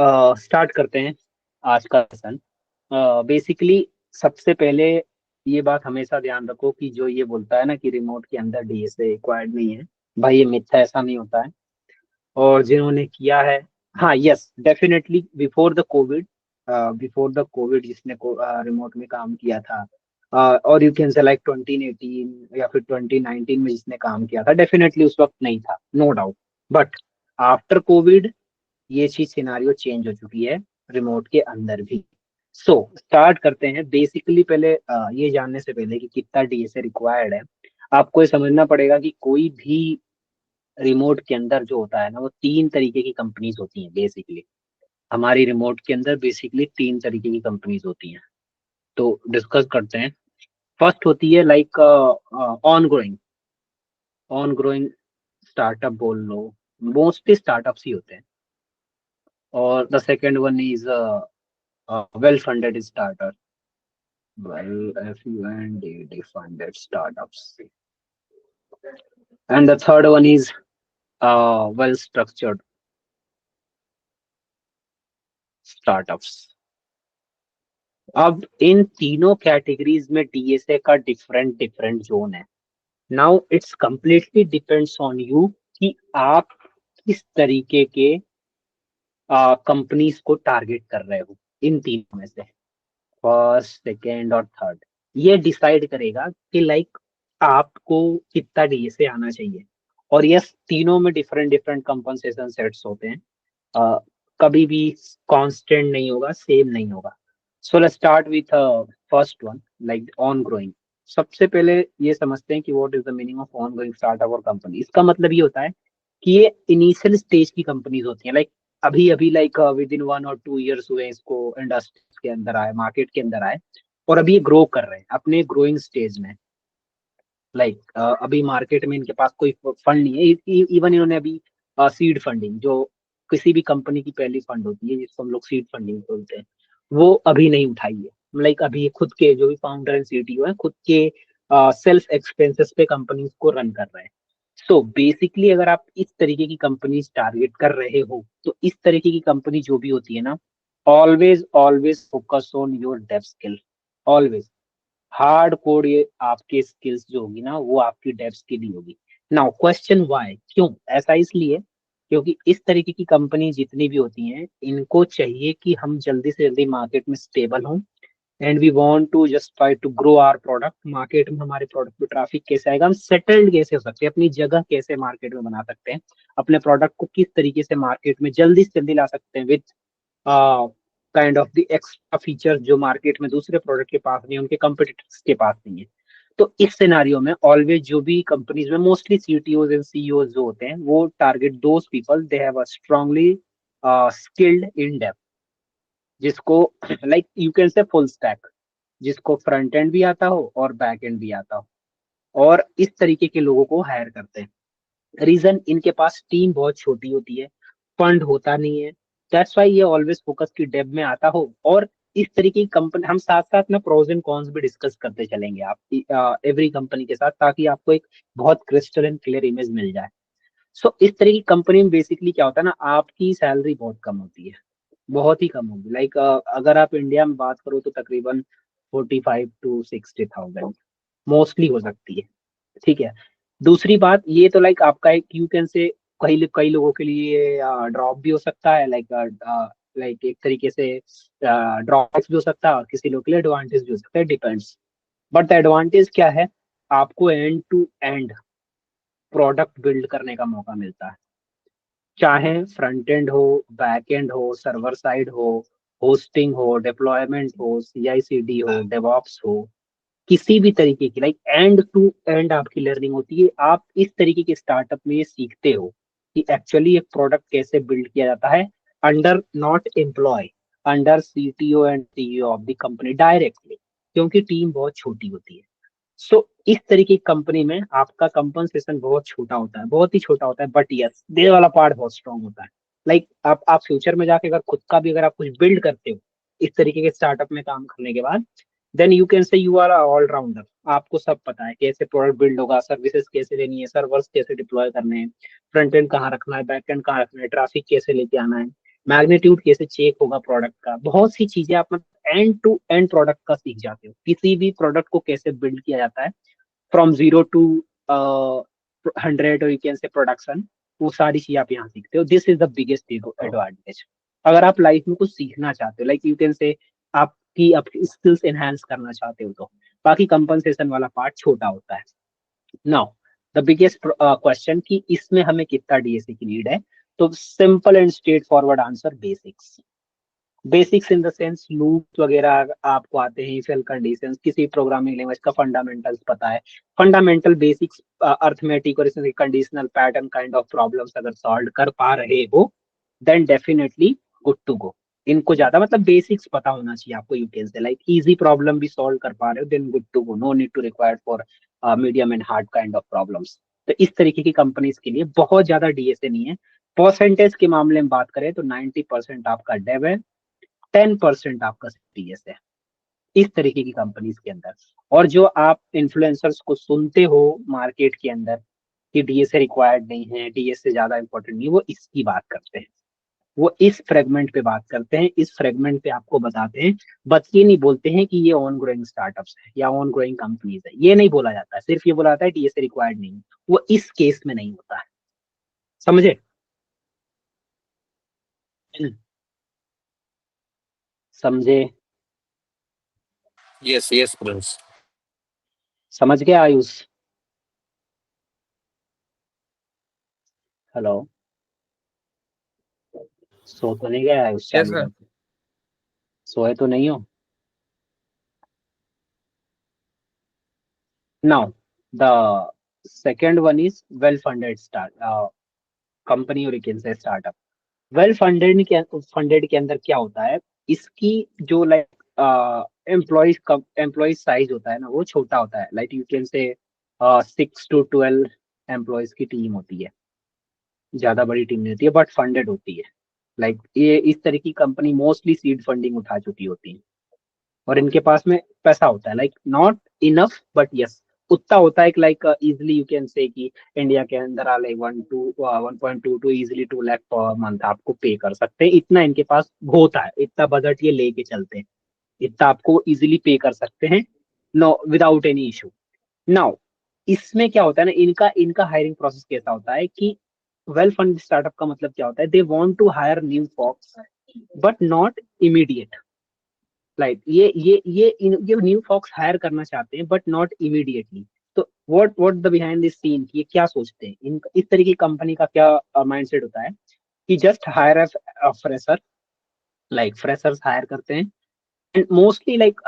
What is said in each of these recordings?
Start करते हैं आज का सेशन। बेसिकली सबसे पहले ये बात हमेशा ध्यान रखो कि जो ये बोलता है ना कि रिमोट के अंदर डीएसए रिक्वायर्ड नहीं है, भाई ये मिथ्या, ऐसा नहीं होता है। और जिन्होंने किया है, हाँ yes definitely before the Covid जिसने रिमोट में काम किया था, और यू कैन से लाइक 2018 या फिर 2019 में जिसने काम किया था, डेफिनेटली उस वक्त नहीं था, no doubt. But after covid ये चीज सिनारियो चेंज हो चुकी है रिमोट के अंदर भी। सो स्टार्ट करते हैं। बेसिकली पहले ये जानने से पहले कि कितना डीएसए रिक्वायर्ड है, आपको ये समझना पड़ेगा कि कोई भी रिमोट के अंदर जो होता है ना, वो तीन तरीके की कंपनीज होती हैं बेसिकली। हमारी रिमोट के अंदर बेसिकली तीन तरीके की कंपनीज होती हैं, तो डिस्कस करते हैं। फर्स्ट होती है like on growing on growing startup बोल लो, मोस्टली स्टार्टअप्स ही होते हैं। और the second one is well funded startup, well FUND funded startups, and the third one is well structured startups. अब इन तीनों कैटेगरीज में डीएसए का डिफरेंट डिफरेंट जोन है। Now it's completely depends on you कि आप किस तरीके के कंपनीज को टारगेट कर रहे हो। इन तीनों में से फर्स्ट, सेकेंड और थर्ड ये डिसाइड करेगा कि लाइक आपको कितना डीएसए आना चाहिए। और यस, तीनों में डिफरेंट डिफरेंट कंपनसेशन सेट्स होते हैं। अ, कभी भी कांस्टेंट नहीं होगा, सेम नहीं होगा। So let's start with first one, like on growing. सबसे पहले ये समझते हैं कि what is the meaning of on growing startup और कंपनी। इसका मतलब ये होता है कि ये इनिशियल स्टेज की कंपनीज होती हैं, लाइक अभी अभी लाइक विद इन 1 और 2 ईयर्स हुए इसको इंडस्ट्री के अंदर आए, मार्केट के अंदर आए, और अभी ये ग्रो कर रहे हैं अपने ग्रोइंग स्टेज में। लाइक अभी मार्केट में इनके पास कोई फंड नहीं है। इवन इन्होंने अभी सीड फंडिंग, जो किसी भी कंपनी की पहली फंड होती है जिसको हम लोग सीड फंडिंग बोलते हैं, वो अभी नहीं उठाई है। लाइक अभी ये खुद के जो भी फाउंडर एंड सीटीओ है, खुद के सेल्फ एक्सपेंसेस पे कंपनीज को रन कर रहे हैं। सो बेसिकली अगर आप इस तरीके की कंपनी टारगेट कर रहे हो, तो इस तरीके की कंपनी जो भी होती है ना, always always focus on your dev skill. Always hard code, ये आपके स्किल्स जो होगी ना, वो आपकी डेव स्किल ही होगी। नाउ क्वेश्चन व्हाई, क्यों ऐसा? इसलिए क्योंकि इस तरीके की कंपनी जितनी भी होती हैं, इनको चाहिए कि हम जल्दी से जल्दी मार्केट में स्टेबल हों, and we want to just try to grow our product. Market में हमारे प्रोडक्ट पे ट्रैफिक कैसे आएगा, हम सेटल्ड कैसे हो सकते हैं, अपनी जगह कैसे मार्केट में बना सकते हैं, अपने प्रोडक्ट को किस तरीके से मार्केट में जल्दी से जल्दी ला सकते हैं with kind of the extra features जो मार्केट में दूसरे प्रोडक्ट के पास नहीं है, उनके कंपटीटर्स के पास नहीं है। तो इस सिनारियो में ऑलवेज जो भी कंपनीज में मोस्टली सीटीओज एंड सीईओ जो होते हैं, वो target those people they have a strongly skilled in depth, जिसको like you can say full stack, जिसको फ्रंट एंड भी आता हो और बैक एंड भी आता हो। और इस तरीके के लोगों को हायर करते हैं। रीजन, इनके पास टीम बहुत छोटी होती है, फंड होता नहीं है। दैट्स वाई ये ऑलवेज फोकस की डेब में आता हो। और इस तरीके की कंपनी, हम साथ साथ में प्रोज एंड कॉन्स भी डिस्कस करते चलेंगे आप एवरी कंपनी के साथ, ताकि आपको एक बहुत क्रिस्टल एंड क्लियर इमेज मिल जाए। सो इस तरह की कंपनी में बेसिकली क्या होता है ना, आपकी सैलरी बहुत कम होती है, बहुत ही कम होगी। लाइक अगर आप इंडिया में बात करो तो तकरीबन 45 to 60 थाउजेंड मोस्टली हो सकती है। ठीक है। दूसरी बात ये तो लाइक आपका एक यू कैन से कई कई लोगों के लिए ड्रॉप भी हो सकता है, लाइक लाइक एक तरीके से ड्रॉप भी हो सकता है, और किसी लोग के लिए एडवांटेज भी हो सकता है, डिपेंड्स। बट द एडवांटेज क्या है, आपको end to end product build करने का मौका मिलता है। चाहे फ्रंट एंड हो, बैक एंड हो, सर्वर साइड हो, होस्टिंग हो, डिप्लॉयमेंट हो, सीआईसीडी हो, डेवऑप्स हो, किसी भी तरीके की लाइक एंड टू एंड आपकी लर्निंग होती है। आप इस तरीके के स्टार्टअप में ये सीखते हो कि एक्चुअली एक प्रोडक्ट कैसे बिल्ड किया जाता है, under not employ, under CTO and CEO of the company directly, क्योंकि टीम बहुत छोटी होती है। सो इस तरीके की कंपनी में आपका कंपनसेशन बहुत छोटा होता है, बहुत ही छोटा होता है, बट यस दे वाला पार्ट बहुत स्ट्रांग होता है। लाइक आप फ्यूचर में जाके अगर खुद का भी अगर आप कुछ बिल्ड करते हो इस तरीके के स्टार्टअप में काम करने के बाद, then you can say you are allrounder. आपको सब पता है कैसे प्रोडक्ट बिल्ड होगा, सर्विसेज कैसे लेनी है, सर्वर्स कैसे डिप्लॉय करने हैं, फ्रंट एंड कहाँ रखना है, बैक एंड कहाँ रखना है, ट्रैफिक कैसे लेके आना है, मैग्नीट्यूड कैसे चेक होगा प्रोडक्ट का, बहुत सी चीजें आप मतलब एंड टू एंड प्रोडक्ट का सीख जाते हो, किसी भी प्रोडक्ट को कैसे बिल्ड किया जाता है फ्रॉम जीरो टू 100 और यू कैन से प्रोडक्शन, वो सारी चीजें आप यहाँ सीखते हो। This is the biggest advantage. अगर आप लाइफ में कुछ सीखना चाहते हो, लाइक यू कैन से आपकी स्किल्स एनहांस करना चाहते हो, तो बाकी कंपनसेशन वाला पार्ट छोटा होता है। नाउ द बिगेस्ट क्वेश्चन कि इसमें हमें कितना डीएसए की नीड है, तो simple and straightforward answer, basics. Basics in the sense loop वगैरह आपको आते हैं, इफ एल कंडीशंस, किसी प्रोग्रामिंग लैंग्वेज का फंडामेंटल्स पता है, फंडामेंटल बेसिक्स अर्थमेटिक और इसमें conditional pattern kind of problems अगर सॉल्व कर पा रहे हो, then definitely good to go. इनको ज्यादा मतलब बेसिक्स पता होना चाहिए आपको, you can say like easy problem भी सॉल्व कर पा रहे हो, then good to go, no need to required for medium and hard kind of problems. तो इस तरीके की कंपनीज के लिए बहुत ज्यादा डीएसए नहीं है। परसेंटेज के मामले में बात करें तो 90% आपका डेव है, 10% आपका सीटीएस है, इस तरीके की कंपनीज के अंदर। और जो आप इन्फ्लुएंसर्स को सुनते हो मार्केट के अंदर कि डीएसए रिक्वायर्ड नहीं है, डीएसए ज्यादा इंपॉर्टेंट नहीं है, वो इसकी बात करते हैं, वो इस फ्रेगमेंट पे बात करते हैं, इस फ्रेगमेंट पे आपको बताते हैं। बस ये नहीं बोलते हैं कि ये ऑन ग्रोइंग स्टार्टअप्स है या ऑन ग्रोइंग कंपनीज है, ये नहीं बोला जाता है, सिर्फ ये बोला जाता है डीएसए रिक्वायर्ड नहीं है, वो इस केस में नहीं होता है। समझे? समझे? Yes, yes, Prince. समझ गया आयुष? हेलो? सो तो नहीं गया आयुष Yes, चालू sir. करके? सोए तो नहीं हो? Now, the second one is well-funded start company और can say startup. Well funded के अंदर क्या होता है, इसकी जो लाइक एम्प्लॉय साइज होता है ना, वो छोटा होता है, लाइक यू कैन से 6 to 12 एम्प्लॉयज की टीम होती है, ज्यादा बड़ी टीम नहीं होती है, बट फंडेड होती है। लाइक ये इस तरह की कंपनी मोस्टली सीड फंडिंग उठा चुकी होती है, और इनके पास में पैसा होता है, like not enough but yes, उतना होता है कि लाइक इजिली यू कैन से कि इंडिया के अंदर आ लाइक 1.2 टू इजिली 2 लाख पर मंथ आपको पे कर सकते हैं, इतना इनके पास होता है, इतना बजट ये लेके चलते हैं, इतना आपको इजिली पे कर सकते हैं, no without any issue. Now इसमें क्या होता है ना, इनका इनका हायरिंग प्रोसेस कैसा होता है कि वेल फंड स्टार्टअप का मतलब क्या होता है, they want to hire new folks but not immediate. Like ये न्यू फॉक्स हायर करना चाहते हैं बट नॉट इमीडिएटली। तो what the behind this scene, ये क्या सोचते हैं, इन इस तरीके की कंपनी का क्या माइंडसेट होता है कि just hire a fresher, like freshers hire करते हैं, and mostly like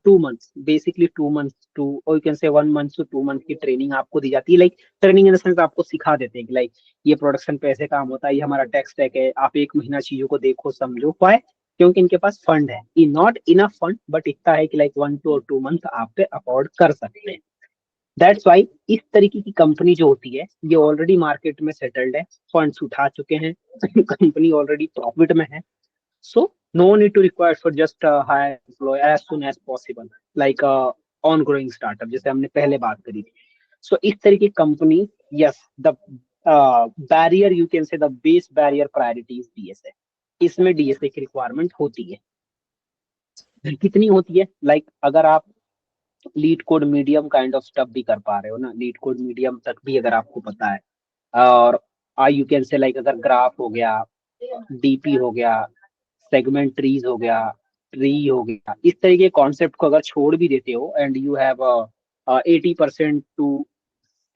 2 months, basically 2 months to और you can say 1 month to 2 month की ट्रेनिंग आपको दी जाती है, like training in the sense आपको सिखा देते हैं कि लाइक ये प्रोडक्शन पे ऐसे काम होता है, ये हमारा टेक स्टैक है, आप 1 महीना चीजों को देखो समझो। व्हाई? क्योंकि इनके पास फंड है, ई नॉट इनफ फंड बट इतना है कि लाइक 1 to 2 मंथ आप पे अफोर्ड कर सकते हैं। दैट्स वाई इस तरीके की कंपनी जो होती है ये ऑलरेडी मार्केट में सेटल्ड है, फंड्स उठा चुके हैं, कंपनी ऑलरेडी प्रॉफिट में है, so no need to require for just hire employee as soon as possible, like ongoing startup जैसे हमने पहले बात करी थी। So इस तरीके की company, yes, the barrier you can say, the base barrier priority is DSA, इसमें डीएसए की रिक्वायरमेंट होती है। कितनी होती है, लाइक अगर आप leet code medium kind of stuff भी कर पा रहे हो ना, लीड कोड मीडियम तक भी अगर आपको पता है, और आई यू कैन से लाइक अगर ग्राफ हो गया, डीपी हो गया, सेगमेंट ट्रीज हो गया, ट्री हो गया, इस तरह के कॉन्सेप्ट को अगर छोड़ भी देते हो and you have 80% to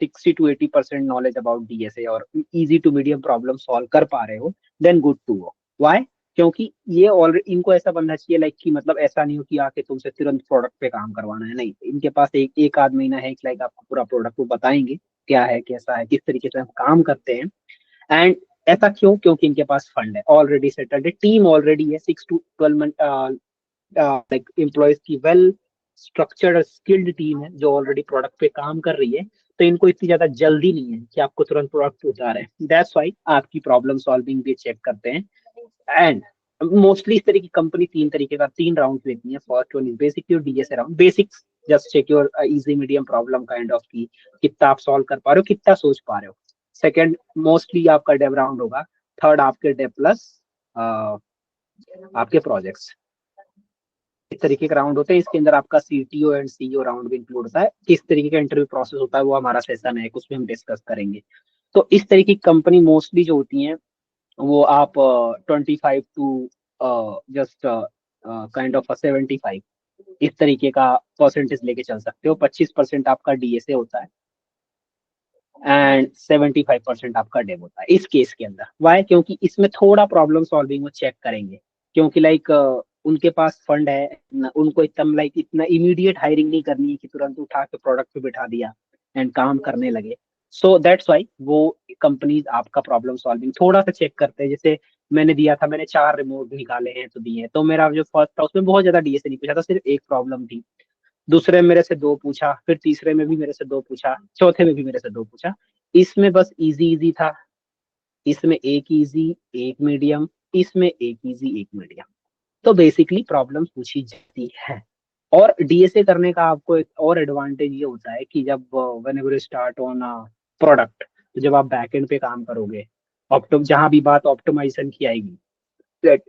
60 to 80% knowledge about DSA और easy to medium problem solve कर पा रहे हो, देन गुड टू हो। व्हाई? क्योंकि ये ऑलरेडी इनको ऐसा बनना चाहिए लाइक कि मतलब ऐसा नहीं हो कि आके तुमसे तुरंत प्रोडक्ट पे काम करवाना है, नहीं, इनके पास एक आध महीना है कि लाइक आपको पूरा प्रोडक्ट वो बताएंगे क्या है, कैसा है, किस तरीके से हम काम करते हैं। एंड ऐसा क्यों? क्योंकि इनके पास फंड है, ऑलरेडी सेटल्ड है, टीम ऑलरेडी है, 6 to 12 मंथ लाइक एम्प्लॉयज की वेल स्ट्रक्चर्ड स्किल्ड टीम है जो ऑलरेडी प्रोडक्ट पे काम कर रही है। तो इनको इतनी ज्यादा जल्दी नहीं है कि आपको तुरंत प्रोडक्ट उतारे, दैट्स वाई आपकी प्रॉब्लम सॉल्विंग भी चेक करते हैं। एंड मोस्टली इस तरह की कंपनी तीन तरीके का 3 राउंड लेती है, first one is basic your DSA round, basics just check your easy medium problem kind of की कितना आप सॉल्व कर पा रहे हो, कितना सोच पा रहे हो। सेकंड मोस्टली आपका डेव राउंड होगा, थर्ड आपके डेव प्लस आपके प्रोजेक्ट्स इस तरीके के राउंड होते हैं। इसके अंदर आपका सीटीओ एंड सीईओ राउंड भी इंक्लूड होता है। किस तरीके का इंटरव्यू प्रोसेस होता है वो हमारा सेशन है, उसमें हम डिस्कस करेंगे। तो इस तरीके की कंपनी मोस्टली जो होती हैं वो आप 25 टू जस्ट काइंड ऑफ 75 इस तरीके का परसेंटेज लेके चल सकते हो। 25% आपका डीएसए होता है एंड 75% आपका डेव होता है इस केस के अंदर। वाई? क्योंकि इसमें थोड़ा प्रॉब्लम सॉल्विंग वो चेक करेंगे, क्योंकि लाइक उनके पास फंड है उनको इतना लाइक इतना इमीडिएट हायरिंग नहीं करनी है कि तुरंत उठा के प्रोडक्ट पे बिठा दिया एंड काम करने लगे। सो दैट्स वाई वो कंपनीज आपका प्रॉब्लम सॉल्विंग थोड़ा सा चेक करते हैं। जैसे मैंने दिया था, मैंने 4 रिमोट निकाले हैं तो दिए हैं, तो मेरा जो फर्स्ट था उसमें बहुत ज्यादा डीएसए नहीं पूछा था, सिर्फ एक प्रॉब्लम थी। दूसरे में मेरे से 2 पूछा, फिर तीसरे में भी मेरे से 2 पूछा, चौथे में भी मेरे से 2 पूछा। इसमें बस इजी इजी था। इसमें एक इजी एक मीडियम, इसमें एक इजी एक मीडियम। तो बेसिकली प्रॉब्लम पूछी जाती है। और डीएसए करने का आपको एक और एडवांटेज ये होता है कि जब when ever start on product, तो जब आप बैकएंड पे काम करोगे, ऑप्टो जहां भी बात ऑप्टिमाइजेशन की आएगी,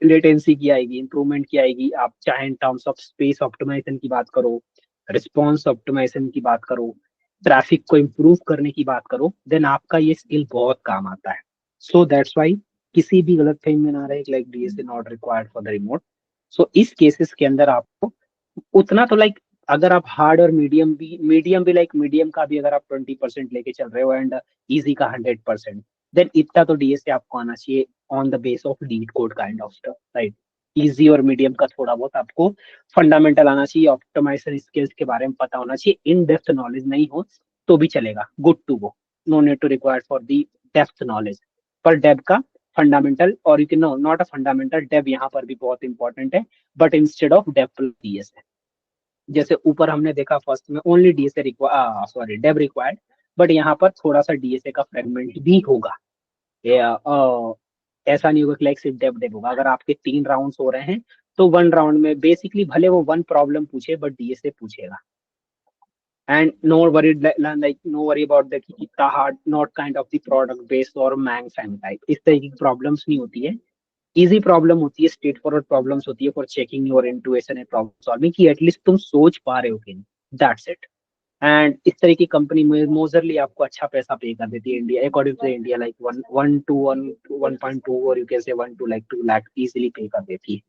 लेटेंसी की आएगी, इंप्रूवमेंट की आएगी, आप चाहे in terms of space optimization की बात करो, रिस्पॉन्स ऑप्टिमाइजेशन की बात करो, ट्रैफिक को इम्प्रूव करने की बात करो, देन आपका ये स्किल बहुत काम आता है। सो दैट्स वाई किसी भी गलत फहमी में ना रहे, like DSA not required for the remote. So इस केसेस के अंदर आपको उतना तो लाइक, अगर आप हार्ड और मीडियम भी लाइक मीडियम का भी अगर आप 20% लेके चल रहे हो एंड इजी का 100%, देन इतना तो डीएसए आपको आना चाहिए on the base of leet code kind of stuff, right. Easy और मीडियम का थोड़ा बहुत आपको फंडामेंटल आना चाहिए, ऑप्टिमाइजेशन स्किल्स के बारे में पता होना चाहिए। इन डेप्थ नॉलेज नहीं हो तो भी चलेगा, good to go, no need to required for the depth knowledge. पर डेव का फंडामेंटल, और you can know not a fundamental, dev यहाँ पर भी बहुत इंपॉर्टेंट है, but instead of dev plus DSA. जैसे ऊपर हमने देखा फर्स्ट में only DSA sorry dev required, but यहाँ पर थोड़ा सा डीएसए का फ्रेगमेंट भी होगा। ये, ऐसा नहीं होगा कि लाइक सिर्फ डेव डेव होगा। अगर आपके 3 राउंड्स हो रहे हैं तो 1 राउंड में बेसिकली भले वो 1 प्रॉब्लम पूछे बट डीएसए पूछेगा। And no worry like no worry about that कि कितना hard, not kind of the product based और मैंग फैंग टाइप, इस तरीके की प्रॉब्लम्स नहीं होती है। इजी प्रॉब्लम होती है, स्ट्रेट फॉरवर्ड प्रॉब्लम्स होती है for checking your intuition and problem solving, कि एटलीस्ट तुम सोच पा रहे हो कि नहीं, दैट्स इट। एंड इस तरह की कंपनी में मोजरली आपको अच्छा पैसा पे कर देती है India, according to India, like 1 to 1.2 और you can say 1 to 2 lakh easily पे कर देती है।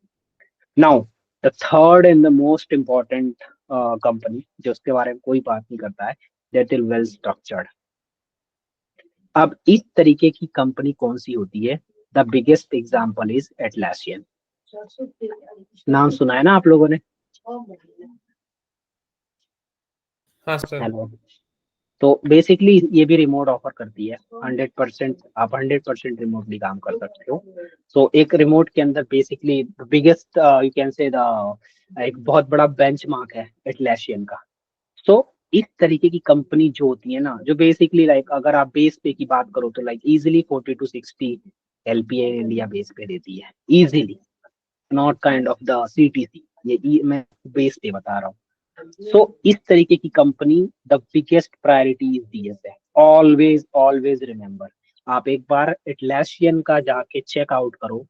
Now the third and the most important company जो उसके बारे में कोई बात नहीं करता है, दैट इज वेल स्ट्रक्चर्ड। अब इस तरीके की कंपनी कौन सी होती है? The biggest example is Atlassian. नाम सुना है ना आप लोगों ने? हाँ सर। हेलो। तो बेसिकली ये भी रिमोट ऑफर करती है 100%, आप 100% रिमोटली काम कर सकते हो। सो एक रिमोट के अंदर basically biggest you can say the एक बहुत बड़ा बेंचमार्क है एटलासियन का। सो इस तरीके की कंपनी जो होती है ना, जो बेसिकली लाइक अगर आप बेस पे की बात करो तो like easily 40 to 60 LPA India base पे देती है easily, not kind of the CTC, मैं बेस पे बता रहा हूँ। सो इस तरीके की company, the biggest priority is DSA. Always always remember, आप एक बार एटलासियन का जाके चेकआउट करो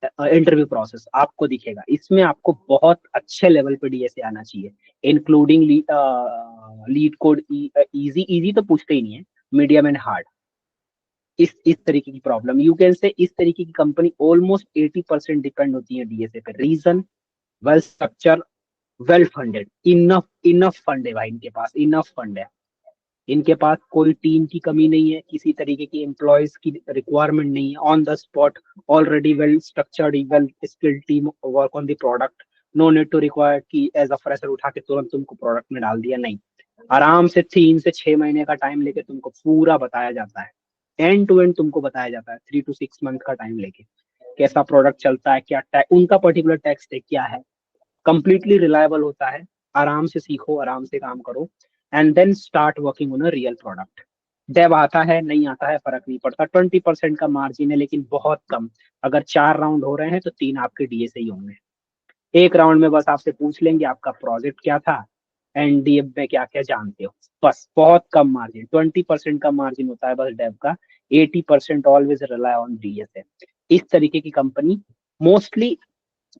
इंटरव्यू प्रोसेस, आपको दिखेगा इसमें आपको बहुत अच्छे लेवल पे डीएसए आना चाहिए, including leet code. Easy easy तो पूछते ही नहीं है, मीडियम एंड हार्ड। इस तरीके की प्रॉब्लम यू कैन से, इस तरीके की कंपनी ऑलमोस्ट 80% डिपेंड होती है डीएसए पे। Reason, well structure, well funded, enough enough fund है भाई इनके पास, इनफ फंड है। इनके पास कोई टीम की कमी नहीं है, किसी तरीके की एम्प्लॉयज की रिक्वायरमेंट नहीं है, on the spot already well structured well skilled team work on the product. No need to require कि एज अ फ्रेशर उठा के तुरंत तुमको प्रोडक्ट में डाल दिया, नहीं। आराम से 3 से 6 महीने का टाइम लेके तुमको पूरा बताया जाता है, एंड टू एंड तुमको बताया जाता है, 3 to 6 मंथ का टाइम लेके कैसा प्रोडक्ट चलता है, क्या उनका पर्टिकुलर टेक्स्ट है क्या है, कंप्लीटली रिलायबल होता है। आराम से सीखो, आराम से काम करो and then start working on a real product. Dev आता है नहीं आता है फर्क नहीं पड़ता, 20% का मार्जिन है लेकिन बहुत कम। अगर 4 राउंड हो रहे हैं तो 3 आपके डीए से ही होंगे। एक राउंड में बस आपसे पूछ लेंगे आपका प्रोजेक्ट क्या था, एनडीएफ में क्या क्या जानते हो, बस। बहुत कम मार्जिन, 20% का मार्जिन होता है बस डेव का, 80% ऑलवेज रिलाई ऑन डीएसए। इस तरीके की कंपनी मोस्टली,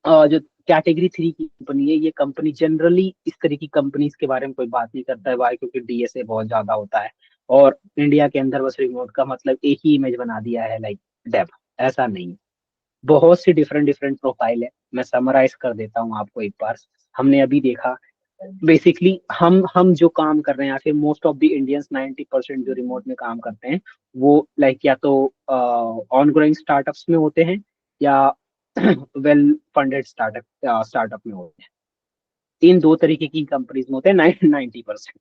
जो कैटेगरी 3 की कंपनी है, ये कंपनी जनरली इस तरह की कंपनीज के बारे में कोई बात नहीं करता है। वाई? क्योंकि डीएसए बहुत ज्यादा होता है, और इंडिया के अंदर बस रिमोट का मतलब एक ही इमेज बना दिया है, लाइक डेव। ऐसा नहीं है, बहुत सी डिफरेंट डिफरेंट प्रोफाइल है। मैं समराइज कर देता हूँ आपको एक बार। हमने अभी देखा, बेसिकली हम जो काम कर रहे हैं, या फिर मोस्ट ऑफ द इंडियंस 90% जो रिमोट में काम करते हैं, वो लाइक या तो ऑन ग्रोइंग स्टार्टअप्स में होते हैं, या वेल फंडेड स्टार्टअप में होते हैं। इन दो तरीके की कंपनीज में होते हैं 90%।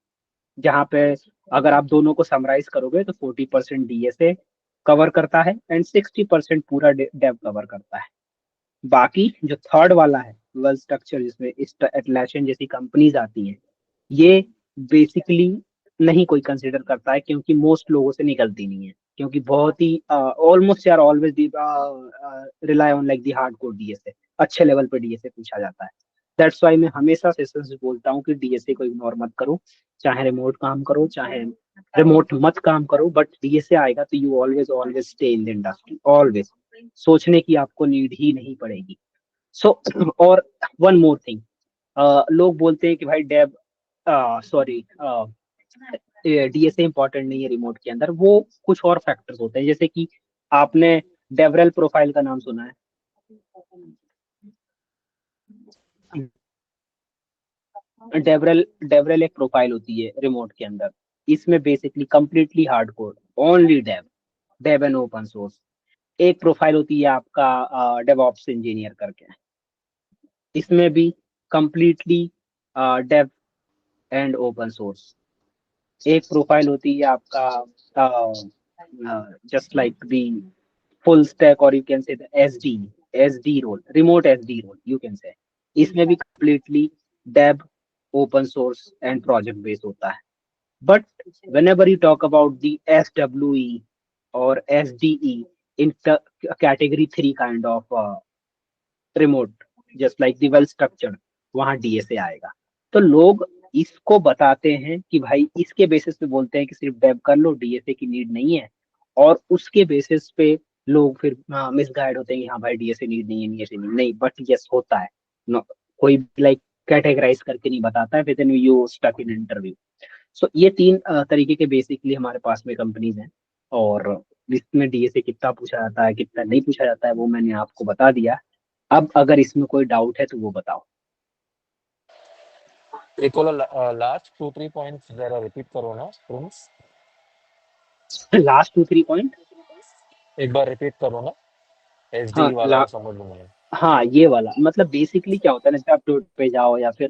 जहाँ पे अगर आप दोनों को समराइज करोगे तो 40% डीएसए कवर करता है एंड 60% पूरा डेव कवर करता है। बाकी जो थर्ड वाला है, वेल स्ट्रक्चर, जिसमें एटलासियन जैसी कंपनीज आती हैं, ये बेसिकली नहीं कोई कंसिडर करता है, क्योंकि मोस्ट लोगों से निकलती नहीं है, क्योंकि बहुत ही ऑलमोस्ट यार always rely on like the hard core DSA. अच्छे लेवल पे डीएसए पूछा जाता है। दैट्स वाई मैं हमेशा सेशंस में बोलता हूँ कि डीएसए को इग्नोर मत करो। चाहे रिमोट काम करो, चाहे रिमोट मत काम करो, बट डीएसए आएगा तो you always always stay in the industry, always. सोचने की आपको नीड ही नहीं पड़ेगी। सो और वन मोर थिंग, लोग बोलते हैं कि भाई डेव, सॉरी, डीएसए इंपॉर्टेंट नहीं है रिमोट के अंदर। वो कुछ और फैक्टर्स होते हैं, जैसे कि आपने डेवरल प्रोफाइल का नाम सुना है? डेवरल एक प्रोफाइल होती है रिमोट के अंदर। इसमें basically completely hardcore, only dev and open source. एक प्रोफाइल होती है आपका डेवऑप्स इंजीनियर करके, इसमें भी completely dev and open source. एक प्रोफाइल होती है आपका just like the full stack, और you can say SD role, remote SD role you can say. इसमें भी completely dev, open source and project base होता है। But whenever you talk about the SWE or SDE in category 3 kind of remote, just like the well structured, वहां DSA आएगा। तो लोग इसको बताते हैं कि भाई इसके बेसिस पे बोलते हैं कि सिर्फ डेव कर लो, डीएसए की नीड नहीं है। और उसके बेसिस पे लोग फिर मिसगाइड होते हैं कि हाँ भाई डीएसए नीड नहीं है, डीएसए नीड नहीं, बट यस होता है। no, कोई लाइक कैटेगराइज करके नहीं बताता है, फिर यू स्टक इन इंटरव्यू। सो ये तीन तरीके के बेसिकली हमारे पास में कंपनीज हैं। और इसमें डीएसए कितना पूछा जाता है, कितना नहीं पूछा जाता है, वो मैंने आपको बता दिया। अब अगर इसमें कोई डाउट है तो वो बताओ। एक वाला लास्ट 2-3 पॉइंट्स जरा रिपीट करो ना प्रिंस। Last 2-3 point. एक बार रिपीट करो ना, हाँ एसडी वाला वो समझ में नहीं आया। हाँ, ये वाला मतलब बेसिकली क्या होता है ना, जब आप ट्विटर पे जाओ या फिर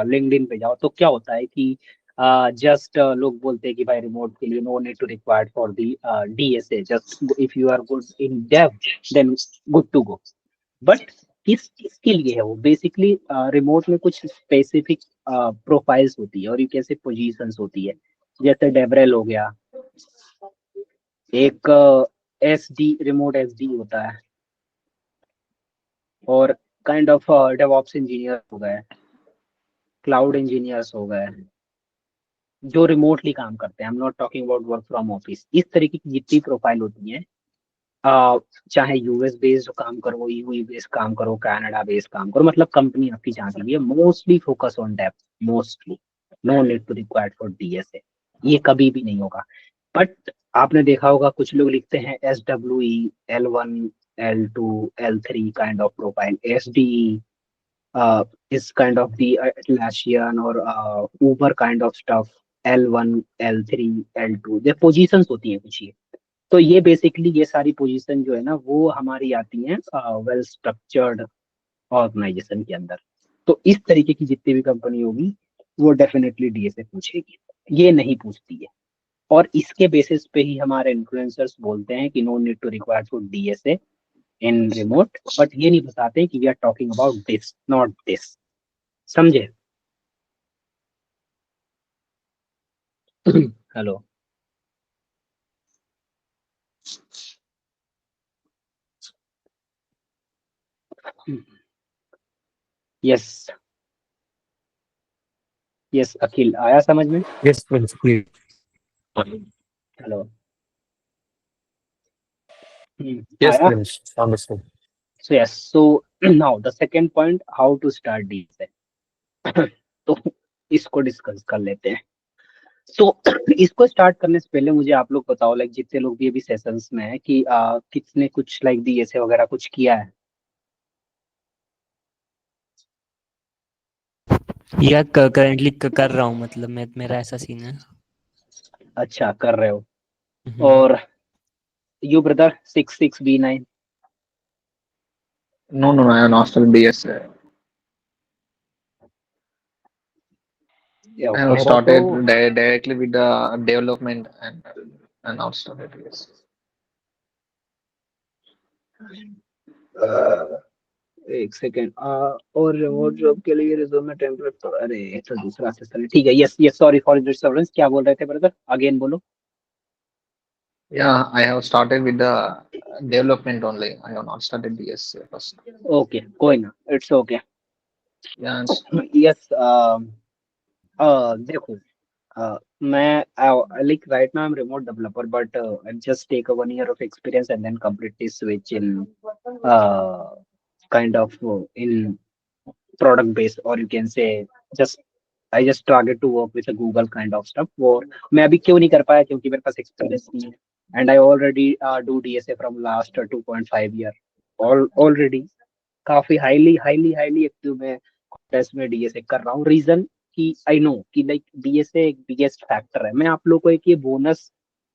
लिंक्डइन पे जाओ, तो क्या होता है कि जस्ट लोग बोलते हैं कि भाई रिमोट के लिए no need to required for the DSA, just if you are good in dev then good to go. But किसके लिए है वो? बेसिकली रिमोट में कुछ स्पेसिफिक प्रोफाइल्स होती है, और ये कैसे पोजीशंस होती है। जैसे डेवरेल हो गया, एक एसडी, रिमोट एसडी होता है, और काइंड ऑफ डेवऑप्स इंजीनियर हो गए, क्लाउड इंजीनियर्स हो गए, जो रिमोटली काम करते हैं। आई am not talking about work from office. इस तरीके की जितनी प्रोफाइल होती हैं, चाहे यूएस बेस्ड काम करो, यूई बेस्ड काम करो, कनाडा बेस्ड काम करो, मतलब कंपनी आपकी जहाँ की भी है, mostly focus on depth, mostly. No need to required for DSA, ये कभी भी नहीं होगा। बट आपने देखा होगा कुछ लोग लिखते हैं SWE, L1, L2, L3 kind of profile, SDE is kind of the Atlassian और Uber kind of stuff, L1, L3, L2, ये पोजीशंस होती हैं कुछ ये। तो ये बेसिकली ये सारी पोजीशन जो है ना, वो हमारी आती हैं वेल स्ट्रक्चर्ड ऑर्गेनाइजेशन के अंदर। तो इस तरीके की जितनी भी कंपनी होगी, वो डेफिनेटली डीएसए पूछेगी, ये नहीं पूछती है। और इसके बेसिस पे ही हमारे इन्फ्लुएंसर्स बोलते हैं कि no need to require for DSA in remote, but ये नहीं बताते कि we are talking about this, not this. समझे? हेलो? यस, यस अखिल, आया समझ में? Yes Prince please. Hello? Yes, आया. Prince. Understood. So yes, so now the second point, how to start DSA. तो इसको डिस्कस कर लेते हैं. तो इसको स्टार्ट करने से पहले मुझे आप लोग बताओ, लाइक जितने लोग भी अभी सेशंस में है कि किसने कुछ लाइक डीएसए वगैरह कुछ किया है. या करेंटली कर रहा हूँ, मतलब मैं, मेरा ऐसा सीन है. अच्छा कर रहे हो. हम्म. और you brother 66B9. No, no, no, I have not studied DS. I have okay. मेरा तो started directly with the development and not started DS. एक सेकेंड. और रिमोट जॉब के लिए रिज्यूमे टेम्पलेट तो, अरे ये तो दूसरा सेशन है. ठीक है. Yes yes, sorry for disturbance. क्या बोल रहे थे ब्रदर, अगेन बोलो. Yeah, I have started with the development only. I have not started DS first. Okay, कोई ना, it's okay. Yeah, and yes. देखो, मैं like right now I'm remote developer, but I just take a 1 year of experience and then completely switch in uh, kind of in product based, or you can say just I just target to work with a Google kind of stuff. वो मैं अभी क्यों नहीं कर पाया, क्योंकि मेरे पास experience नहीं है. And I already do DSA from last 2.5 year. Already काफी हाईली हाईली हाईली एक्टिव में टेस्ट में डीएसए कर रहा हूँ. रीजन कि आई नो कि लाइक डीएसए एक बिगेस्ट फैक्टर है. मैं आप लोग को एक ये बोनस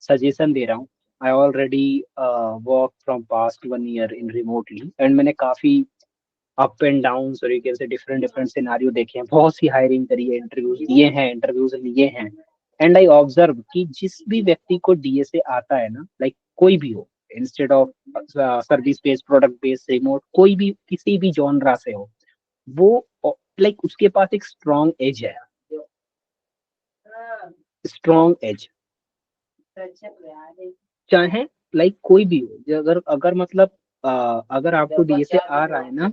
सजेशन दे रहा हूँ. I already work from past 1 year in remotely, and मैंने काफी अप एंड डाउन और यू कैन से डिफरेंट डिफरेंट सिनारियो देखे हैं. बहुत सी हायरिंग करी है, इंटरव्यूज दिए हैं, इंटरव्यूज लिए हैं. एंड आई ऑब्जर्व कि जिस भी व्यक्ति को डीएसए आता है ना, लाइक कोई भी हो, instead of service based, product based, remote, कोई भी किसी भी जॉनरा से हो, वो लाइक उसके पास एक स्ट्रॉन्ग एज है. स्ट्रॉन्ग एज, चाहे लाइक कोई भी हो. अगर अगर मतलब अगर आपको डीएसए आ रहा है ना,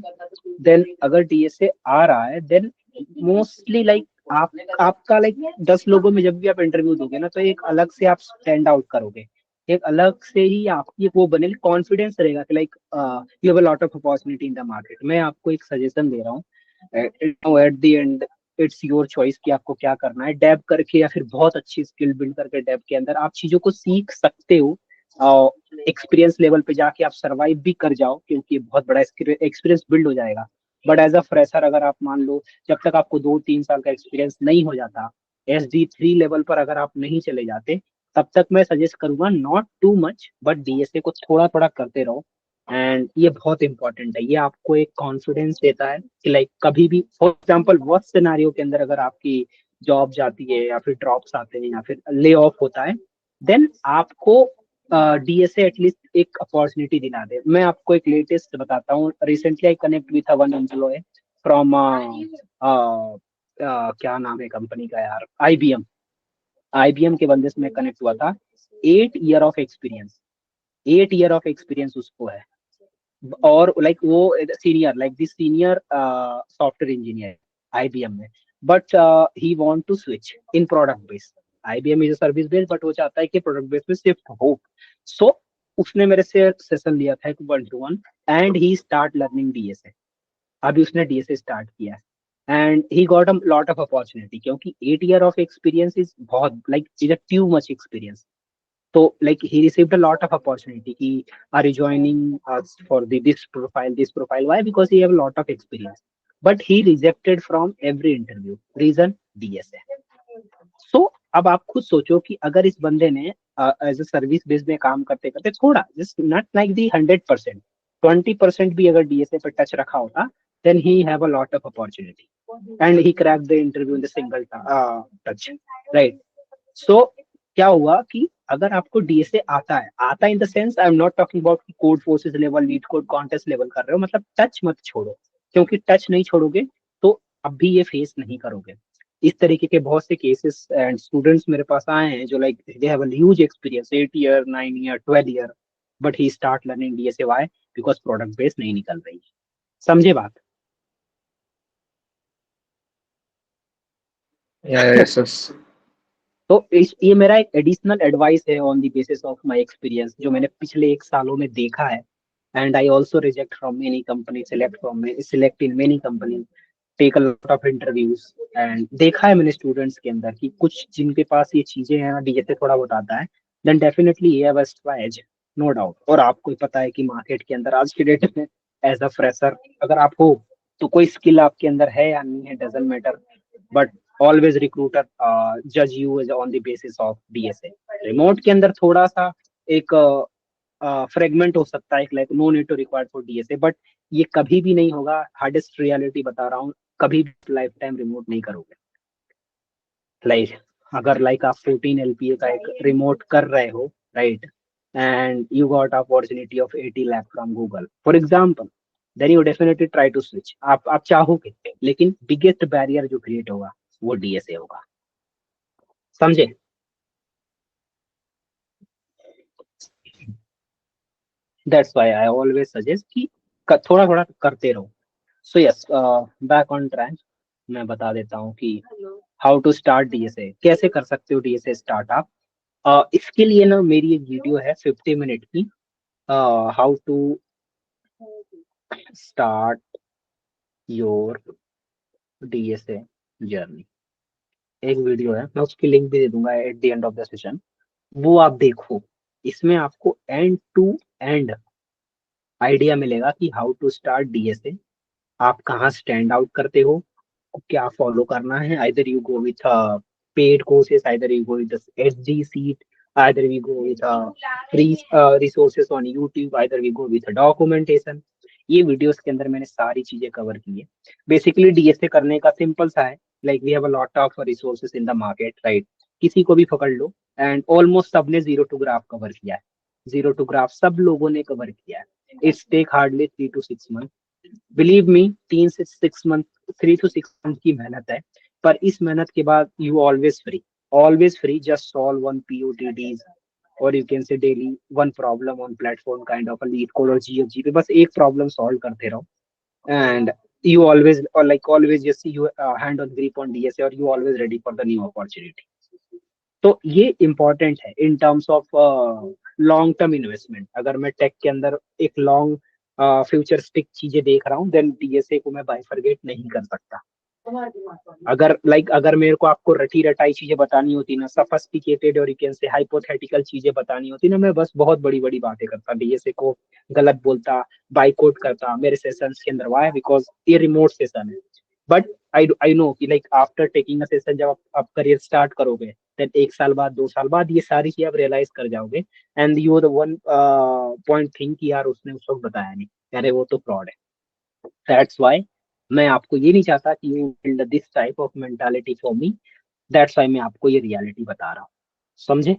देन अगर डीएसए आ रहा है देन मोस्टली लाइक आप आपका लाइक 10 लोगों में जब भी आप इंटरव्यू दोगे ना, तो एक अलग से आप स्टैंड आउट करोगे. एक अलग से ही आपकी वो बनेगी, कॉन्फिडेंस रहेगा कि like you have a lot of opportunity in the market. मैं आपको एक सजेशन दे रहा हूँ. Eight the and it's your choice कि आपको क्या करना है. डेव करके या फिर बहुत अच्छी स्किल बिल्ड करके डेव के अंदर आप चीजों को सीख सकते हो. एक्सपीरियंस लेवल पे जाके आप सरवाइव भी कर जाओ, क्योंकि बहुत बड़ा एक्सपीरियंस बिल्ड हो जाएगा. बट एज अ फ्रेशर अगर आप मान लो, जब तक आपको 2-3 साल का एक्सपीरियंस नहीं हो जाता, SD3 लेवल पर अगर आप नहीं चले जाते, तब तक मैं सजेस्ट करूंगा not too much, but DSA को थोड़ा थोड़ा करते रहो. एंड ये बहुत इंपॉर्टेंट है. ये आपको एक कॉन्फिडेंस देता है कि लाइक कभी भी, फॉर एग्जाम्पल वर्स्ट सिनारियो के अंदर अगर आपकी जॉब जाती है या फिर ड्रॉप्स आते हैं या फिर ले ऑफ होता है, देन आपको डीएसए एटलीस्ट एक अपॉर्चुनिटी दिला दे. मैं आपको एक लेटेस्ट बताता हूँ. Recently I connect with one employ from क्या नाम है कंपनी का यार, आईबीएम. आईबीएम के बंदे से मैं कनेक्ट हुआ था. 8 year of experience, 8 year of experience उसको है. और लाइक वो senior, like this senior software engineer IBM में. But he want to switch in product base. IBM is a service base, but वो चाहता है कि प्रोडक्ट बेस में शिफ्ट हो. सो उसने मेरे से सेशन लिया था एक 1-to-1, and he start learning DSA. अभी उसने डीएसए स्टार्ट किया है, and he got a lot of opportunity, क्योंकि 8 year ऑफ एक्सपीरियंस इज बहुत like is a too much experience. So like he received a lot of opportunity. He are you joining us for this profile. Why? Because he have a lot of experience. But he rejected from every interview. Reason DSA. So अब आप खुद सोचो कि अगर इस बंदे ने as a service base में काम करते करते थोड़ा, जस्ट नॉट लाइक दी 100%, 20% भी अगर डीएसए पे टच रखा होता, then he have a lot of opportunity and he crack the interview in the single touch. Right. So क्या हुआ कि अगर आपको डीएसए आता है in the sense, I am not talking about Codeforces level, LeetCode contest level कर रहे हो, मतलब टच मत छोड़ो. क्योंकि टच नहीं छोड़ोगे तो अब भी ये फेस नहीं करोगे. इस तरीके के बहुत से केसेस एंड स्टूडेंट्स मेरे पास आए हैं जो like they have a huge experience, 8 year, 9 year, 12 year, but he start learning DSA. Why? Because product base नहीं निकल रही. समझे बात? yeah, yes, yes. तो ये मेरा एक एडिशनल एडवाइस है on the basis of my experience, जो मैंने पिछले 1 सालों में देखा है। And I also reject from many company, select in many company, take a lot of interviews. And देखा है मैंने स्टूडेंट्स के अंदर कि कुछ जिनके पास ये चीजें हैं, डीएसए थोड़ा बहुत आता है, देन डेफिनेटली ये have a edge, no doubt. और आपको ही पता है कि मार्केट के अंदर आज के डेट में एज अ फ्रेशर अगर आप हो तो कोई स्किल आपके अंदर है या नहीं है doesn't matter, but always recruiter जज you as on the basis of DSA. Remote के अंदर थोड़ा सा एक फ्रेगमेंट हो सकता है, like no need to required for DSA, but ये कभी भी नहीं होगा। हार्डेस्ट रियलिटी बता रहा हूँ, कभी भी लाइफ टाइम रिमोट नहीं करोगे। लाइक अगर लाइक आप 14 एलपीए का एक रिमोट कर रहे हो, right, and you got opportunity of 80 lakh from Google for example, then you definitely try to switch. आप चाहोगे, लेकिन बिगेस्ट बैरियर जो क्रिएट होगा वो डीएसए होगा, समझे? That's why I always suggest कि थोड़ा थोड़ा करते रहो। So yes, back on track, मैं बता देता हूँ कि हाउ टू स्टार्ट डीएसए, कैसे कर सकते हो डीएसए स्टार्ट आप। इसके लिए ना मेरी एक वीडियो है 50 मिनट की, how to start your DSA journey. एक वीडियो है, मैं उसकी लिंक भी दे दूंगा at the end of the session, वो आप देखो। इसमें आपको एंड टू एंड आइडिया मिलेगा कि हाउ टू स्टार्ट डीएसए, आप कहाँ स्टैंड आउट करते हो, क्या फॉलो करना है। Either you go with paid courses, either you go with HD sheet, either we go with free resources on YouTube, either we go with documentation. ये videos के अंदर मैंने सारी चीजें कवर की है। बेसिकली डीएसए करने का सिंपल सा है, like we have a lot of resources in the market, right. किसी को भी पकड़ लो, एंड ऑलमोस्ट सबने जीरो टू ग्राफ कवर किया है। जीरो टू ग्राफ सब लोगों ने कवर किया है। It's take hardly 3 to 6 month, believe me, 3 से 6 मंथ, 3 to 6 मंथ की मेहनत है। पर इस मेहनत के बाद you always free, just solve one POTDs, और you can say daily one problem on platform kind of LeetCode और जीएफजी पे बस एक प्रॉब्लम सॉल्व करते रहो। And you always, or like always just see you hand on grip on DSA, or you always ready for the new opportunity. तो ये important है इन terms of long term investment. अगर मैं टेक के अंदर एक लॉन्ग फ्यूचरिस्टिक चीजें देख रहा हूँ, देन डीएसए को मैं बाइफरगेट नहीं कर सकता। अगर मेरे को आपको रटी रटाई चीजें बतानी होती ना, सफिस्टिकेटेड और यू कैन से हाइपोथेटिकल चीजें बतानी होती ना, मैं बस बहुत बड़ी बड़ी बातें करता, डीएसए को गलत बोलता, बाइकआउट करता मेरे सेशंस के अंदर। वाई? बिकॉज ये रिमोट सेशन है। बट आई नो कि like after taking a session, जब आप करियर स्टार्ट करोगे, देन 1 साल बाद, 2 साल बाद ये सारी चीजें आप रियलाइज कर जाओगे। And you the one point think कि यार उसने उस वक्त बताया नहीं, अरे वो तो फ्रॉड है। दैट्स वाई मैं आपको ये नहीं चाहता कि you build this type of mentality for me. That's why मैं आपको ये रियलिटी बता रहा हूँ, समझे?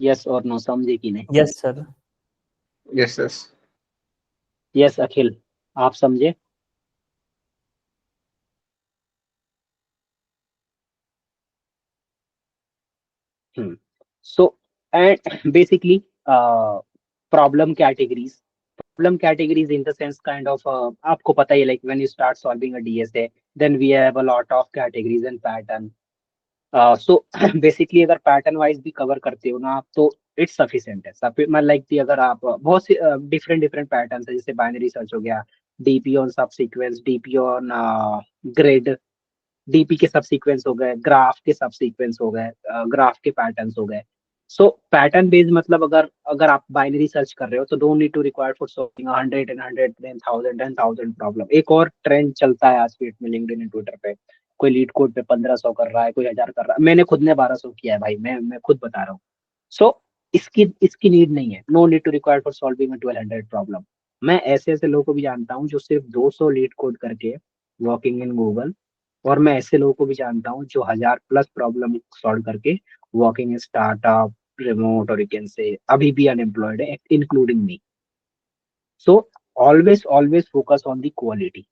यस और नो, समझे कि नहीं? Yes sir. Yes, yes. Yes Akhil, आप समझे? So and basically problem categories in the sense kind of, आपको पता ही है, like when you start solving a DSA, then we have a lot of categories and pattern. So basically अगर pattern wise भी cover करते हो ना आप, तो इट्स सफिशिएंट है। मतलब लाइक अगर आप बहुत सी डिफरेंट डिफरेंट पैटर्न है, जैसे बाइनरी सर्च हो गया, डीपी ऑन सब sequence, DP on grid, DP के सब सीक्वेंस हो गए, ग्राफ के सब सीक्वेंस हो गए, ग्राफ के पैटर्न्स हो गए। सो पैटर्न बेस्ड मतलब अगर अगर आप बाइनरी सर्च कर रहे हो, तो don't need to require for solving 100 and 100 then 1000 problem. एक और ट्रेंड चलता है आज के डेट में लिंक्डइन एंड ट्विटर पे, कोई लीड कोड पे 1500 कर रहा है, कोई 1000 कर रहा है। मैंने खुद ने 1200 किया है भाई, मैं खुद बता रहा हूँ। सो इसकी इसकी नीड नहीं है, no need to require for solving 1200 problem. मैं ऐसे ऐसे लोगों को भी जानता हूँ जो सिर्फ 200 लीड कोड करके वर्किंग इन गूगल, और मैं ऐसे लोगों को भी जानता हूँ जो 1000+ प्रॉब्लम सॉल्व करके वर्किंग इन स्टार्टअप, रिमोट, और यू कैन से अभी भी अनएम्प्लॉयड है, including me. So always always focus on the quality,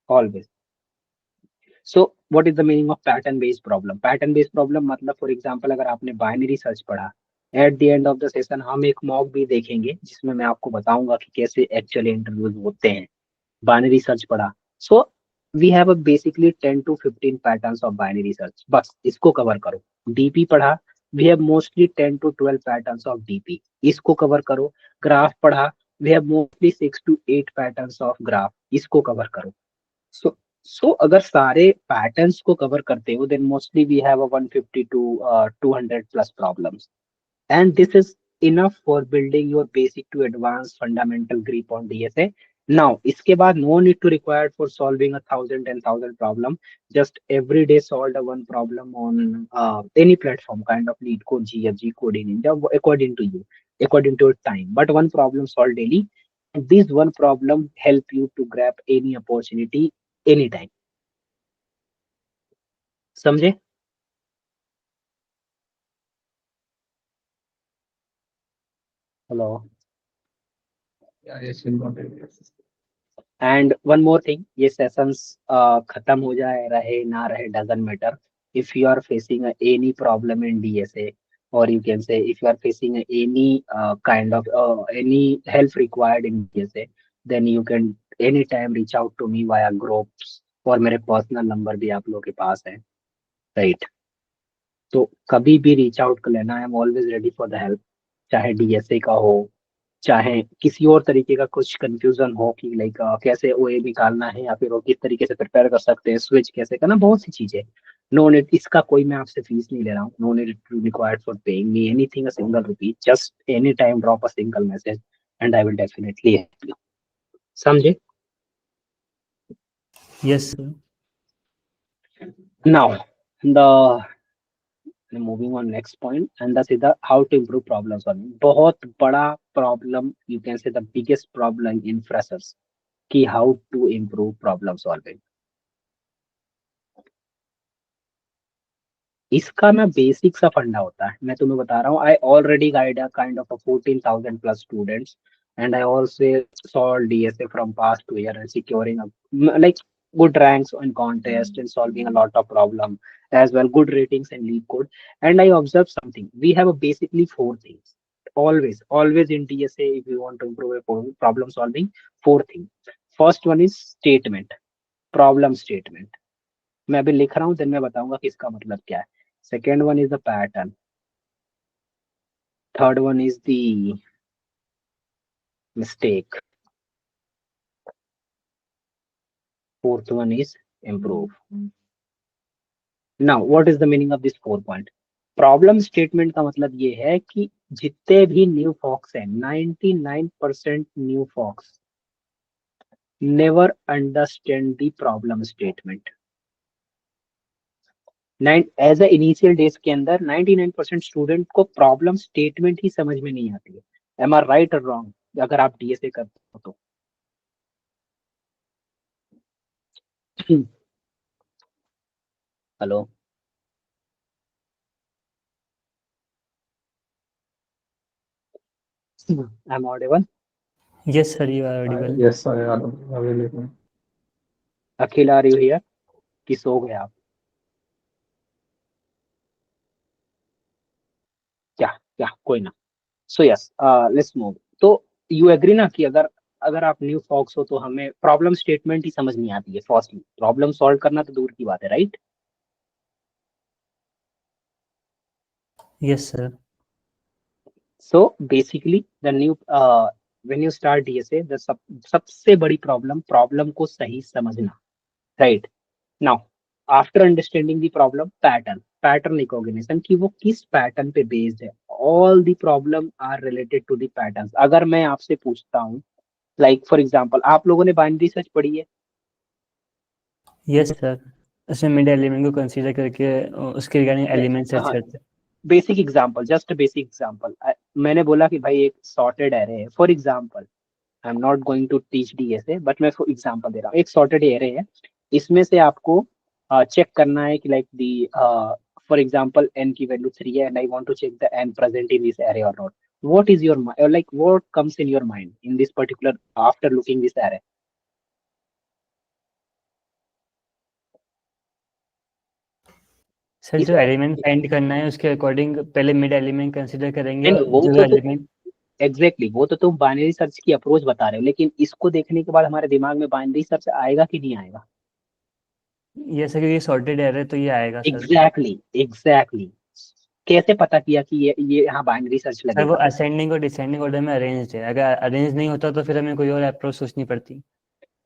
always. So what is the meaning of pattern based problem? Pattern based problem मतलब for example अगर आपने binary search पढ़ा, eight the end of the session हम एक mock भी देखेंगे जिसमें मैं आपको बताऊंगा कि कैसे एक्चुअली इंटरव्यूज होते हैं। बाइनरी सर्च पढ़ा, so we have a basically 10 to 15 patterns of binary search, बस इसको कवर करो। डीपी पढ़ा, we have mostly 10 to 12 patterns of DP, इसको कवर करो। ग्राफ पढ़ा, we have mostly 6 to 8 patterns of graph, इसको कवर करो। सो अगर सारे पैटर्न्स को कवर करते हो, then mostly we have a 150 to 200 plus problems, and this is enough for building your basic to advanced fundamental grip on DSA. Now इसके बाद no need to required for solving 1000 problem, just every day solve a one problem on any platform, kind of lead code, GFG, coding Ninja, according to you, according to your time, but one problem solved daily. And this one problem help you to grab any opportunity anytime. समझे? हेलो। Yeah, yes, you got it. Yes. And one more thing, ये sessions खत्म हो जाए रहे ना रहे doesn't matter. If you are facing any problem in DSA, or you can say if you are facing any kind of any help required in DSA, then you can anytime reach out to me via groups, और मेरे personal number भी आप लोगों के पास है, right? तो कभी भी रीच आउट कर लेना, I am always ready for the help. चाहे डीएसए का हो, चाहे किसी और तरीके का कुछ कंफ्यूजन हो कि लाइक कैसे ओए निकालना है, या फिर वो किस तरीके से प्रिपेयर कर सकते हैं, स्विच कैसे करना, बहुत सी चीजें। नो नीड, इसका कोई मैं आपसे फीस नहीं ले रहा हूँ। No need to required for paying me anything, a single rupee, just any time drop a single message and I will definitely help you. समझे? Yes sir. Now the moving on next point, and that is the how to improve problem solving. बहुत बड़ा problem, you can say the biggest problem in freshers, कि how to improve problem solving. इसका ना basic सा फंडा होता है, मैं तुम्हें बता रहा हूँ। I already guide a kind of 14,000 plus students, and I also solve DSA from past 2 years and securing like good ranks on contest and solving a lot of problem, as well good ratings and lead code. And I observed something, we have a basically four things, always in DSA if you want to improve a problem solving, four things. First one is statement, problem statement, मैं अभी लिख रहा हूँ, then मैं बताऊंगा कि इसका मतलब क्या है। Second one is the pattern. Third one is the mistake. Fourth one is improve. Now, what is the meaning of this 4 point? Problem statement का मतलब ये है कि जितने भी न्यू फॉक्स हैं, 99% new folks never understand the problem statement. As a initial days के अंदर 99% स्टूडेंट को प्रॉब्लम स्टेटमेंट ही समझ में नहीं आती है। एम आर राइट और रॉन्ग, अगर आप डीएसए करते हो तो? Hello, I am audible? Yes sir, you are audible. Yes, I am available. Akhil, are you here? कि सो गए आप? क्या क्या, कोई ना। So yes, let's move. तो यू एग्री ना कि अगर अगर आप न्यू फॉक्स हो तो हमें प्रॉब्लम स्टेटमेंट ही समझ नहीं आती है। फर्स्टली प्रॉब्लम सॉल्व करना तो दूर की बात है, right? Yes sir. So basically the new when you start DSA, the सबसे बड़ी प्रॉब्लम को सही समझना, right? Now after understanding the problem, pattern recognition, कि वो किस पैटर्न पे बेस्ड है। All the problem are related to the pattern. अगर मैं आपसे पूछता हूँ, लाइक फॉर एग्जांपल, आप लोगों ने बाइनरी सर्च पढ़ी है? यस सर, उसमें मिड एलिमेंट को कंसीडर करके उसके रिगार्डिंग एलिमेंट सर्च हाँ, करते हैं। Basic example, just basic example. मैंने बोला कि भाई एक सॉर्टेड एरे है, for example. I am not going to teach DSA, but मैं फॉर एग्जांपल दे रहा हूँ। एक सॉर्टेड एरे है, इसमें से आपको चेक करना है कि like the for example n की वैल्यू 3 है, and I want to check the n present in this array और नॉट। What is your like what comes in your mind in this particular after looking this array? Sir जो element find करना है उसके according पहले mid element consider करेंगे, और वो जो तो एलिमेंट एग्जैक्टली वो तो तुम बाइनरी सर्च की अप्रोच बता रहे हो, लेकिन इसको देखने के बाद हमारे दिमाग में बाइनरी सर्च आएगा कि नहीं आएगा? ये सर ये सॉर्टेड एरर है तो ये आएगा सर। एग्जैक्टली कैसे पता किया कि ये यहाँ बाइनरी सर्च सर वो लगेगा? असेंडिंग और डिसेंडिंग ऑर्डर में अरेंज्ड है, अगर अरेंज नहीं होता तो फिर हमें कोई और अप्रोच सोचनी पड़ती।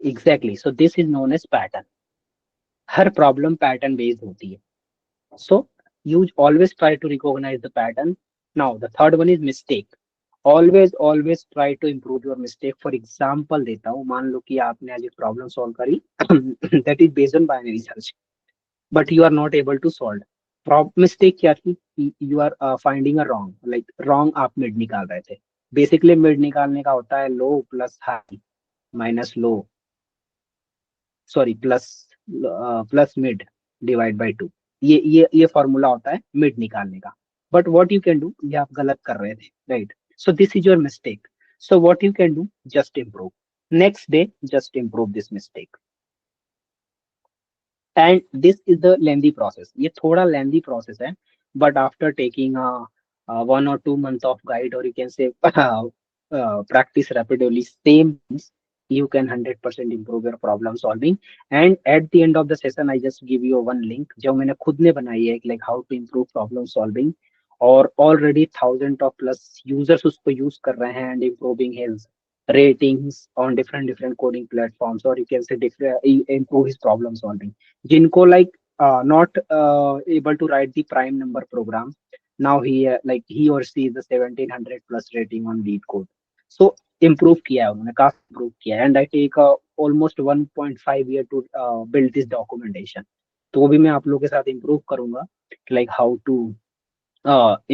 Exactly, so this is known as pattern. हर प्रॉब्लम पैटर्न बेस्ड होती है। So you always try to recognize the pattern. Now the third one is mistake. Always try to improve your mistake. For example देता हूँ, मान लो कि आपने आज एक प्रॉब्लम सॉल्व करी that is based on binary search, but you are not able to solve. Mistake क्या थी? You are finding a wrong, like wrong आप mid निकाल रहे थे। Basically mid निकालने का होता है low plus high minus low, sorry plus mid divide by 2। ये फॉर्मूला होता है मिड निकालने का। But what you can do, ये आप गलत कर रहे थे, right? So this is your mistake. So what you can do, just improve. Next day just improve this mistake. And this is the lengthy process, ये थोड़ा लेंदी प्रोसेस है, but after taking 1 or 2 months of guide, or you can say practice rapidly same things, you can 100% improve your problem solving. And at the end of the session I just give you one link जो मैंने खुद ने बनाई है, like how to improve problem solving, और already thousand of plus users उसको use कर रहे हैं and improving his ratings on different coding platforms, or you can say different improve his problem solving. जिनको like not able to write the prime number program, now he like he or she is a 1700 plus rating on lead code. So improve किया है उन्होंने, काफी improve किया है, and I take almost 1.5 year to build this documentation. तो वो भी मैं आप लोगों के साथ improve करूंगा, like how to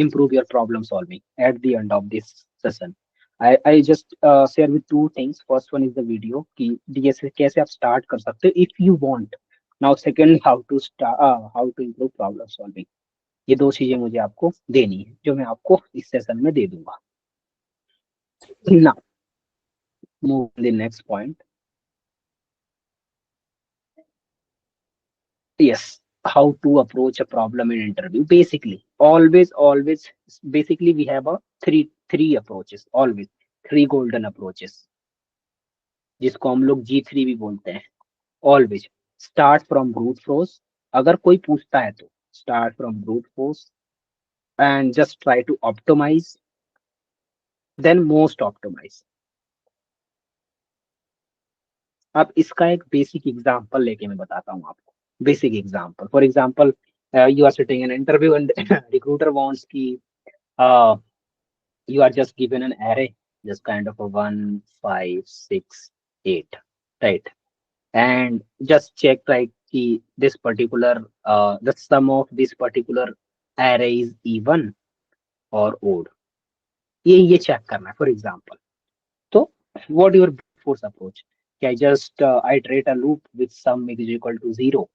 improve your problem solving at the end of this session. I just share with two things. First one is the video कि DSA कैसे आप start कर सकते हो if you want. Now second, how to improve problem solving. ये दो चीजें मुझे आपको देनी है जो मैं आपको इस सेशन में दे दूंगा। Now move to the next point. Yes, how to approach a problem in interview. Basically, always, basically we have a three approaches. Always three golden approaches, जिसको हम लोग G3 भी बोलते हैं। Always start from brute force. अगर कोई पूछता है तो start from brute force and just try to optimize, then most optimize. अब इसका एक बेसिक एग्जांपल लेके मैं बताता हूँ आपको। Basic example, for example you are sitting in an interview and recruiter wants ki you are just given an array, just kind of a 1 5 6 8, right? And just check like ki this particular the sum of this particular array is even or odd, ये check करना है for example. तो what your force approach, क्या just iterate a loop with sum is equal to 0,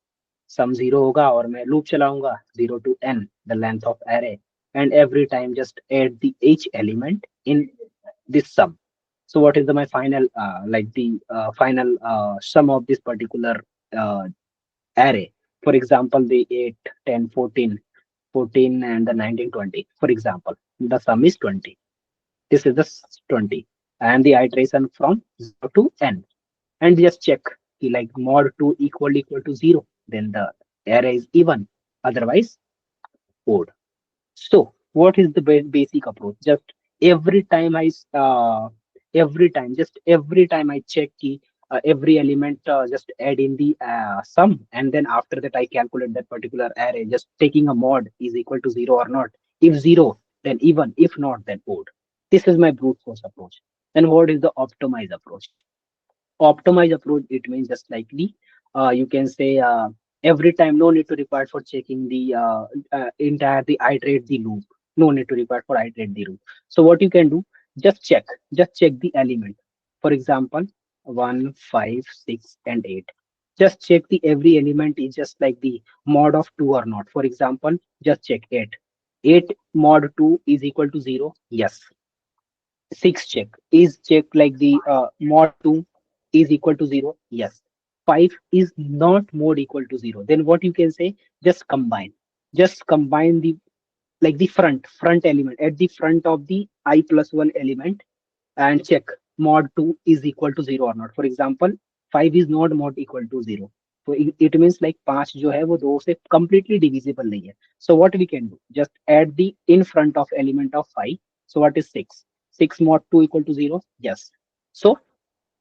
सम 0 होगा और मैं loop चलाऊंगा 0 to n the length of array, and every time just add the each element in this sum. So what is my final like the final sum of this particular uh, array? For example, the 8 10 14 and the 19 20, for example, the sum is 20. This is the 20 and the iteration from 0 to n, and just check like mod 2 equal to 0, then the array is even, otherwise odd. So what is the basic approach? Just every time every time I check key every element, just add in the sum, and then after that I calculate that particular array, just taking a mod is equal to 0 or not. If 0, then even; if not, then odd. This is my brute force approach. Then what is the optimize approach? Optimize approach, it means just like the you can say every time, no need to require for checking the entire the iterate the loop, no need to require for iterate the loop. So what you can do, just check the element. For example, 1 5 6 and 8, just check the every element is just like the mod of 2 or not. For example, just check 8 mod 2 is equal to 0, yes. 6 check like the mod 2 is equal to 0, yes. 5 is not mod equal to 0, then what you can say, just combine the like the front element at the front of the I plus 1 element, and check mod 2 is equal to 0 or not. For example, 5 is not mod equal to 0, तो it means like 5 जो है वो 2 से completely divisible नहीं है. So what we can do, just add the in front of element of 5. So what is 6? 6 mod 2 equal to 0? Yes. So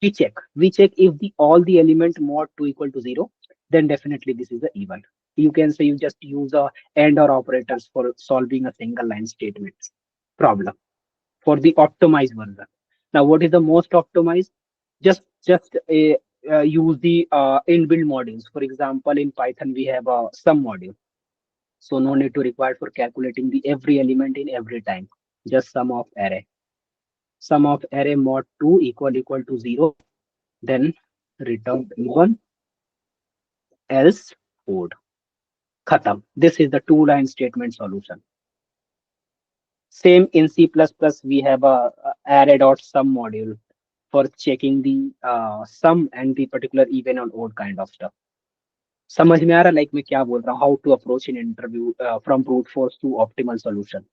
we check if the all the element mod 2 equal to 0, then definitely this is the even. You can say you just use a and or operators for solving a single line statement problem for the optimized version. Now, what is the most optimized? Just use the inbuilt modules. For example, in Python we have a sum module, so no need to require for calculating the every element in every time. Just sum of array. Sum of array mod 2 equal to 0. Then return even, else code. Khatam. This is the two-line statement solution. Same in C++, we have a array dot sum module for checking the sum and the particular even or odd kind of stuff. समझ में आ रहा like मैं क्या बोल रहा हूँ, how to approach in interview from brute force to optimal solution.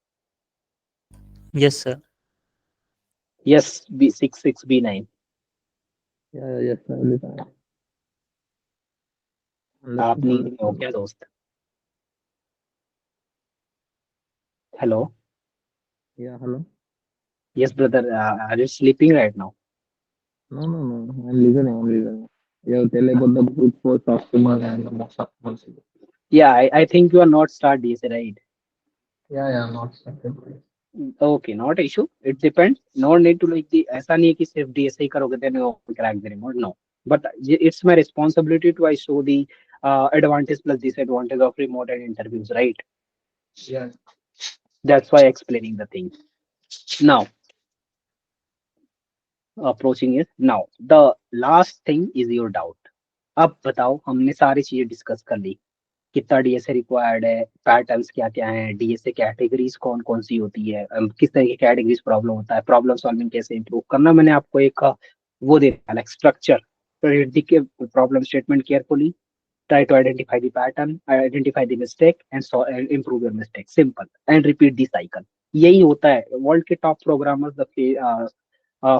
Yes, sir. Yes B66 B9. Yeah, yes, I understand. आप नींद में हो क्या दोस्त? Hello. Yeah, hello. Yes brother, are you sleeping right now? No, no, no. I'm listening. I'm listening. You tell about the brute force optimal and the most optimal solution. Yeah, I think you are not start DSA, right? Yeah, not started. Okay, not issue. It depends. No need to like the ऐसा नहीं है कि सिर्फ DSA ही करोगे then you crack the remote. No, but it's my responsibility to I show the advantage plus disadvantage of remote and interviews, right? Yeah. That's why explaining the thing. Now, approaching is now the last thing is your doubt. अब बताओ, हमने सारी चीजें discuss कर ली. कितना DSA required है, patterns क्या क्या हैं, डीएसए कैटेगरीज कौन कौन सी होती है, किस तरह की कैटेगरीज प्रॉब्लम होता है, प्रॉब्लम सॉल्विंग कैसे इंप्रूव करना. मैंने आपको एक वो दे दिया like structure. read the problem statement carefully, try to identify the pattern, identify the mistake and improve your mistake. Simple and repeat the cycle. यही होता है. वर्ल्ड के top programmers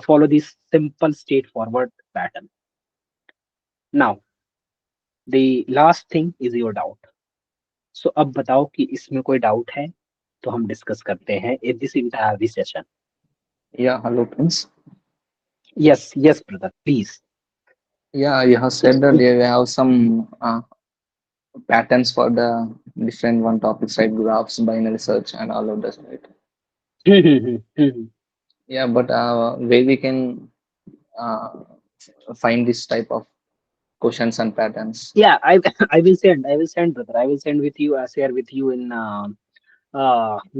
follow this simple straightforward pattern. Now the last thing is your doubt. So अब बताओ कि इसमें कोई doubt है तो हम डिस्कस करते हैं in this entire session. Yeah, hello, Prince. Yes brother, please. Yeah, you have said that you have some patterns for the different one topics like graphs, binary search, and all of this, right? Yeah, but where we can uh, find this type of questions and patterns? Yeah, I will send brother. I will send with you, share with you in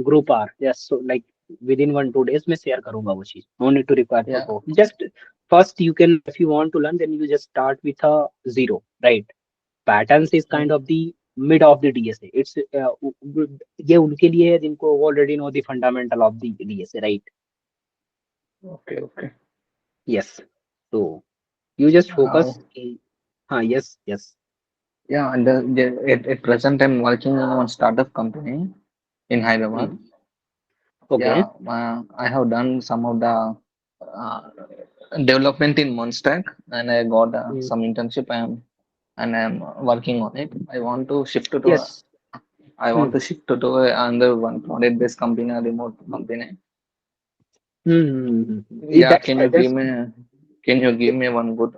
group R. Yes, so like within 1-2 days मैं share करूंगा वो चीज. No need to require for Yeah. code. Just first you can, if you want to learn, then you just start with a 0, right? Patterns is kind of the mid of the DSA. It's ये उनके लिए है जिनको already know the fundamental of the DSA, right? Okay. Yes. So you just focus. Yes. Yeah, and at present I'm working in one startup company in Hyderabad. Okay. Yeah, I have done some of the uh, development in Monstack, and I got some internship. And I'm working on it. I want to shift to Yes. another one product-based company, a remote company. Hmm. Yeah, That's why. can you give me one good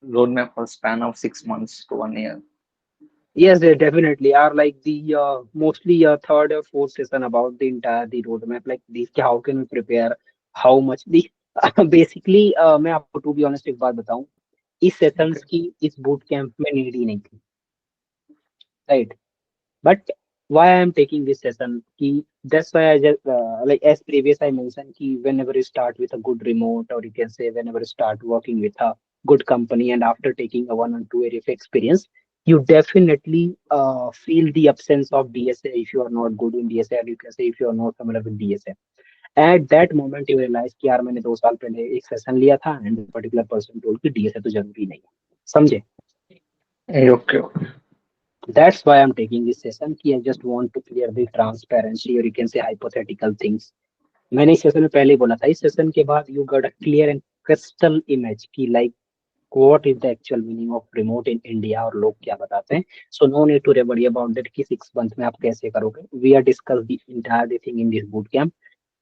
roadmap for span of 6 months to 1 year? Yes, they definitely are like the mostly third or fourth session about the entire the roadmap. Like these, how can we prepare? How much the basically मैं आपको to be honest एक बात बताऊं, इस sessions की इस boot camp में need ही नहीं थी, right? But why I am taking this session? Ki, that's why I just like as previous I mentioned ki whenever you start with a good remote, or you can say whenever you start working with a good company and after taking a 1 or 2 year of experience, you definitely feel the absence of DSA if you are not good in DSA, or you can say if you are not familiar with DSA. At that moment you realize कि यार मैंने 2 साल पहले एक session लिया था and the particular person told कि DSA तो जरूरी नहीं है. समझे? Okay. That's why I'm taking this session कि I just want to clear the transparency, or you can say hypothetical things. मैंने इस सेशन में पहले ही बोला था, इस सेशन के बाद you got a clear and crystal image कि like what is the actual meaning of remote in India और लोग क्या बताते हैं. So no need to worry about that कि 6 month में आप कैसे करोगे. We are discuss the entire thing in this boot camp.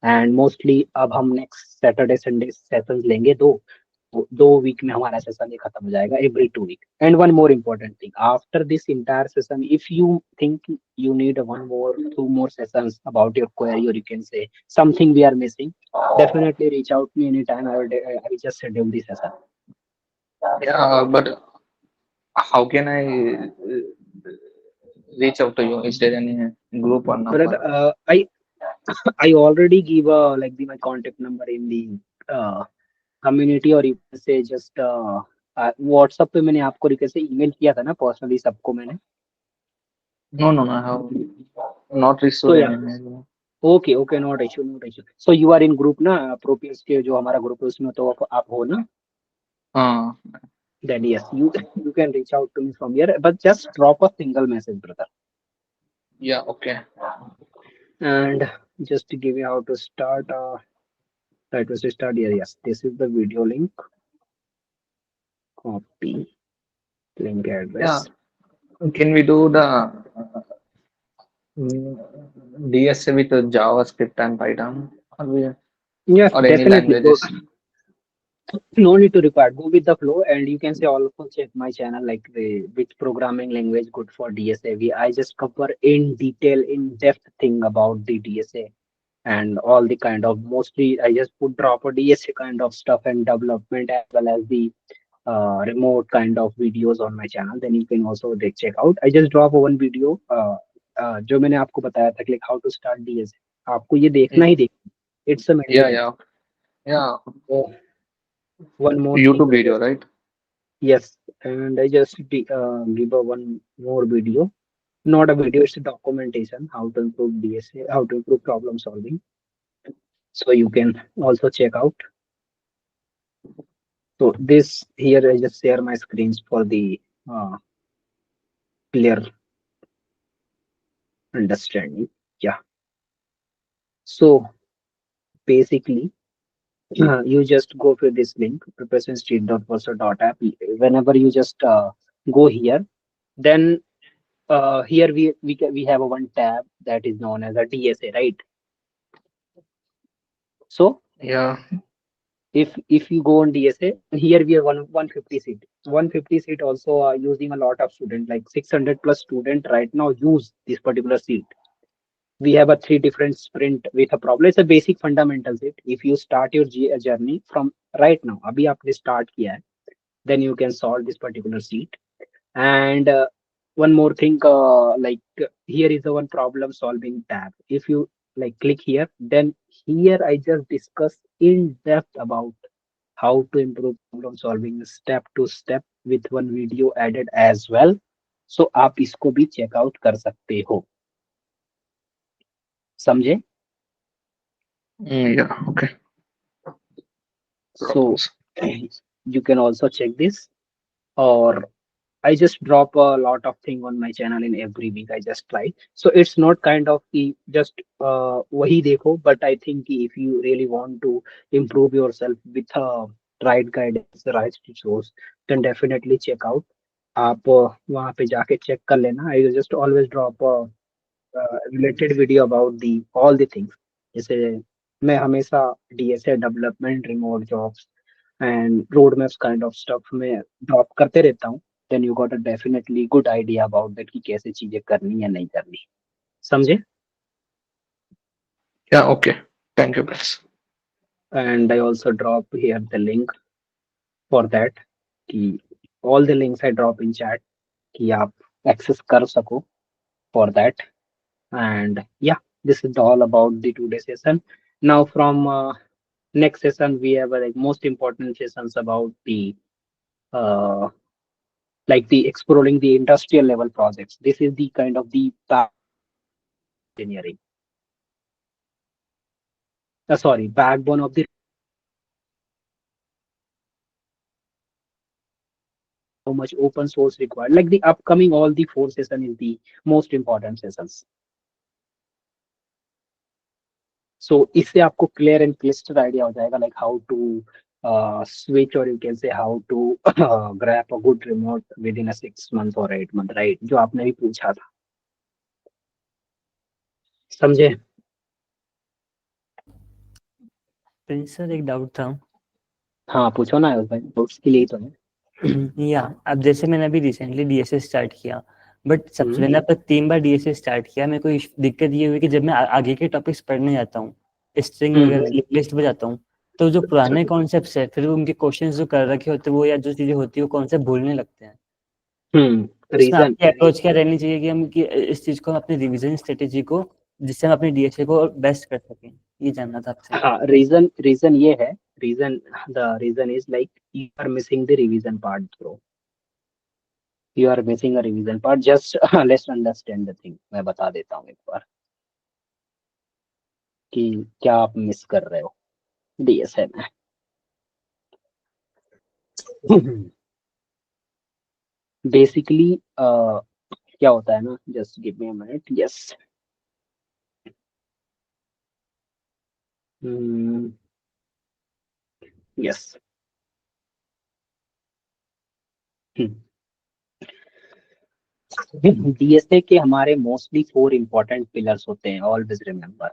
And mostly अब हम नेक्स्ट सैटरडे संडे सेशंस लेंगे दो वीक में हमारा सेशन ये खत्म हो जाएगा every 2 week. And one more important thing after this entire session if you think you need one more 2 more sessions about your query or you can say something we are missing, definitely reach out me anytime. I will just schedule the session. Yeah, but how can I reach out to you? Is there any group or Brother, number? I already give my contact number in the community or you can say just WhatsApp पे मैंने आपको request से email किया था ना personally सबको मैंने. No, no, no. I have not So received yeah, any mail. okay, not issue. So you are in group ना प्रोपियस के जो हमारा ग्रुप है उसमें तो आप हो ना. Uh, Then yes, you can reach out to me from here, but just drop a single message, brother. yeah, okay. And just to give you how to start, try to start here. Yes, this is the video link. Copy link Yeah. address. Can we do the DSA with JavaScript and Python Yes, or any definitely. languages? No need to require. Go with the flow, and you can say also check my channel like the which programming language good for DSA. I just cover in detail, in depth thing about the DSA and all the kind of mostly I just put drop a DSA kind of stuff and development as well as the remote kind of videos on my channel. Then you can also check out. I just drop one video जो मैंने आपको बताया था like how to start DSA. आपको ये देखना ही देखना. It's a Yeah, mandatory. yeah. So, one more thing. YouTube video, right? Yes, and I just give a one more video. Not a video, it's a documentation how to improve DSA, how to improve problem solving. So you can also check out. So this here I just share my screens for the clear understanding. Yeah. So basically, you just go to this link, professionalstreet.versa.app. Whenever you just go here, then here we have a one tab that is known as a DSA, right? So Yeah. if you go on DSA, here we have 150 seat. 150 seat also using a lot of student, like 600 plus student right now use this particular seat. We have a 3 different sprint with a problem. It's a basic fundamental seat. If you start your journey from right now, अभी आपने start किया है, then you can solve this particular seat. And one more thing, here is the one problem solving tab. If you like click here, then here I just discuss in depth about how to improve problem solving step to step with one video added as well. So आप इसको भी check out कर सकते हो. समझे? Yeah, okay. So you can also check this, or I just drop a lot of thing on my channel in every week. I just try. So it's not kind of कि just वही देखो, but I think कि if you really want to improve yourself with right guidance, right resource, then definitely check out. आप वहाँ पे जाके check कर लेना. I just always drop a related video about the all the things. जैसे मैं हमेशा DSA development, remote jobs and roadmaps kind of stuff में drop करते रहता हूँ. Then you got a definitely good idea about that कि कैसे चीजें करनी या नहीं करनी. समझे? Yeah, okay. Thank you, guys. And I also drop here the link for that कि all the links I drop in chat कि आप access कर सको for that. And yeah, this is all about the today session. Now from next session we have like most important sessions about the uh, like the exploring the industrial level projects. This is the kind of the engineering. Sorry, backbone of the how much open source required. Like the upcoming all the 4 session is the most important sessions. सो इससे आपको clear and clyster idea हो जाएगा like how to switch or you can say how to grab a good remote within a 6 month or 8 month, right? जो आपने भी पूछा था, समझे? प्रिंस सर एक डाउट था। हाँ पूछो ना आयुष भाई, तो उसके लिए ही तो है। या अब जैसे मैंने अभी रिसेंटली डीएसए स्टार्ट किया, बट सबसे हम्म, मैंने अब तक 3 बार डीएसए स्टार्ट किया। मेरे को दिक्कत ये हुई कि जब मैं आगे के टॉपिक्स पढ़ने जाता हूँ, स्ट्रिंग वगैरह लिस्ट पे जाता हूँ, तो जो पुराने कॉन्सेप्ट्स है फिर उनके क्वेश्चंस जो कर रखे होते हैं वो या जो चीजें होती है वो कॉन्सेप्ट भूलने लगते हैं। इसमें रीजन आपकी अप्रोच क्या रहनी चाहिए कि हम कि इस चीज को अपनी रिवीजन स्ट्रेटेजी को, जिससे हम अपने डीएसए को बेस्ट कर सकें, ये जानना था आपसे। हाँ, रीजन ये है, reason the reason is like you are missing the revision part bro, you are missing a revision part, just let's understand the thing. मैं बता देता हूँ एक बार कि क्या आप मिस कर रहे हो डीएसए में। बेसिकली क्या होता है ना, just give me a minute, yes. Yes, DSA के हमारे मोस्टली 4 इंपॉर्टेंट पिलर्स होते हैं, always remember.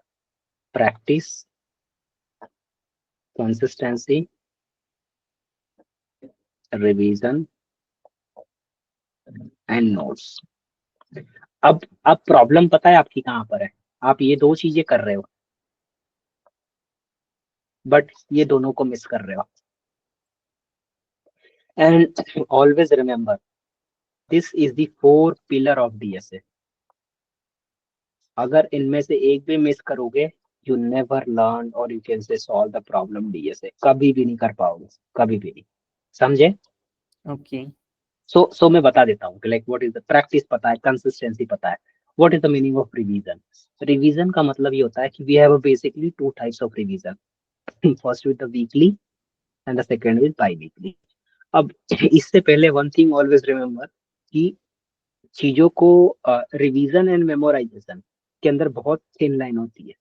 Practice, consistency, revision and notes. अब प्रॉब्लम पता है आपकी कहाँ पर है? आप ये 2 चीजें कर रहे हो बट ये दोनों को मिस कर रहे हो। And always remember this is the 4 pillar of DSA. अगर इनमें से एक भी मिस करोगे, यू नेवर लर्न और यू कैन से सॉल्व द प्रॉब्लम डीएसए, कभी भी नहीं कर पाओगे, कभी भी नहीं, समझे? ओके। सो मैं बता देता हूँ like what is the practice, पता है, कंसिस्टेंसी पता है, what is the meaning of revision. Revision का मतलब ये होता है कि we have basically 2 types of revision, first with the weekly and the second with biweekly. अब इससे पहले वन थिंग ऑलवेज रिमेंबर कि चीजों को रिवीजन एंड मेमोराइजेशन के अंदर बहुत थिन लाइन होती है,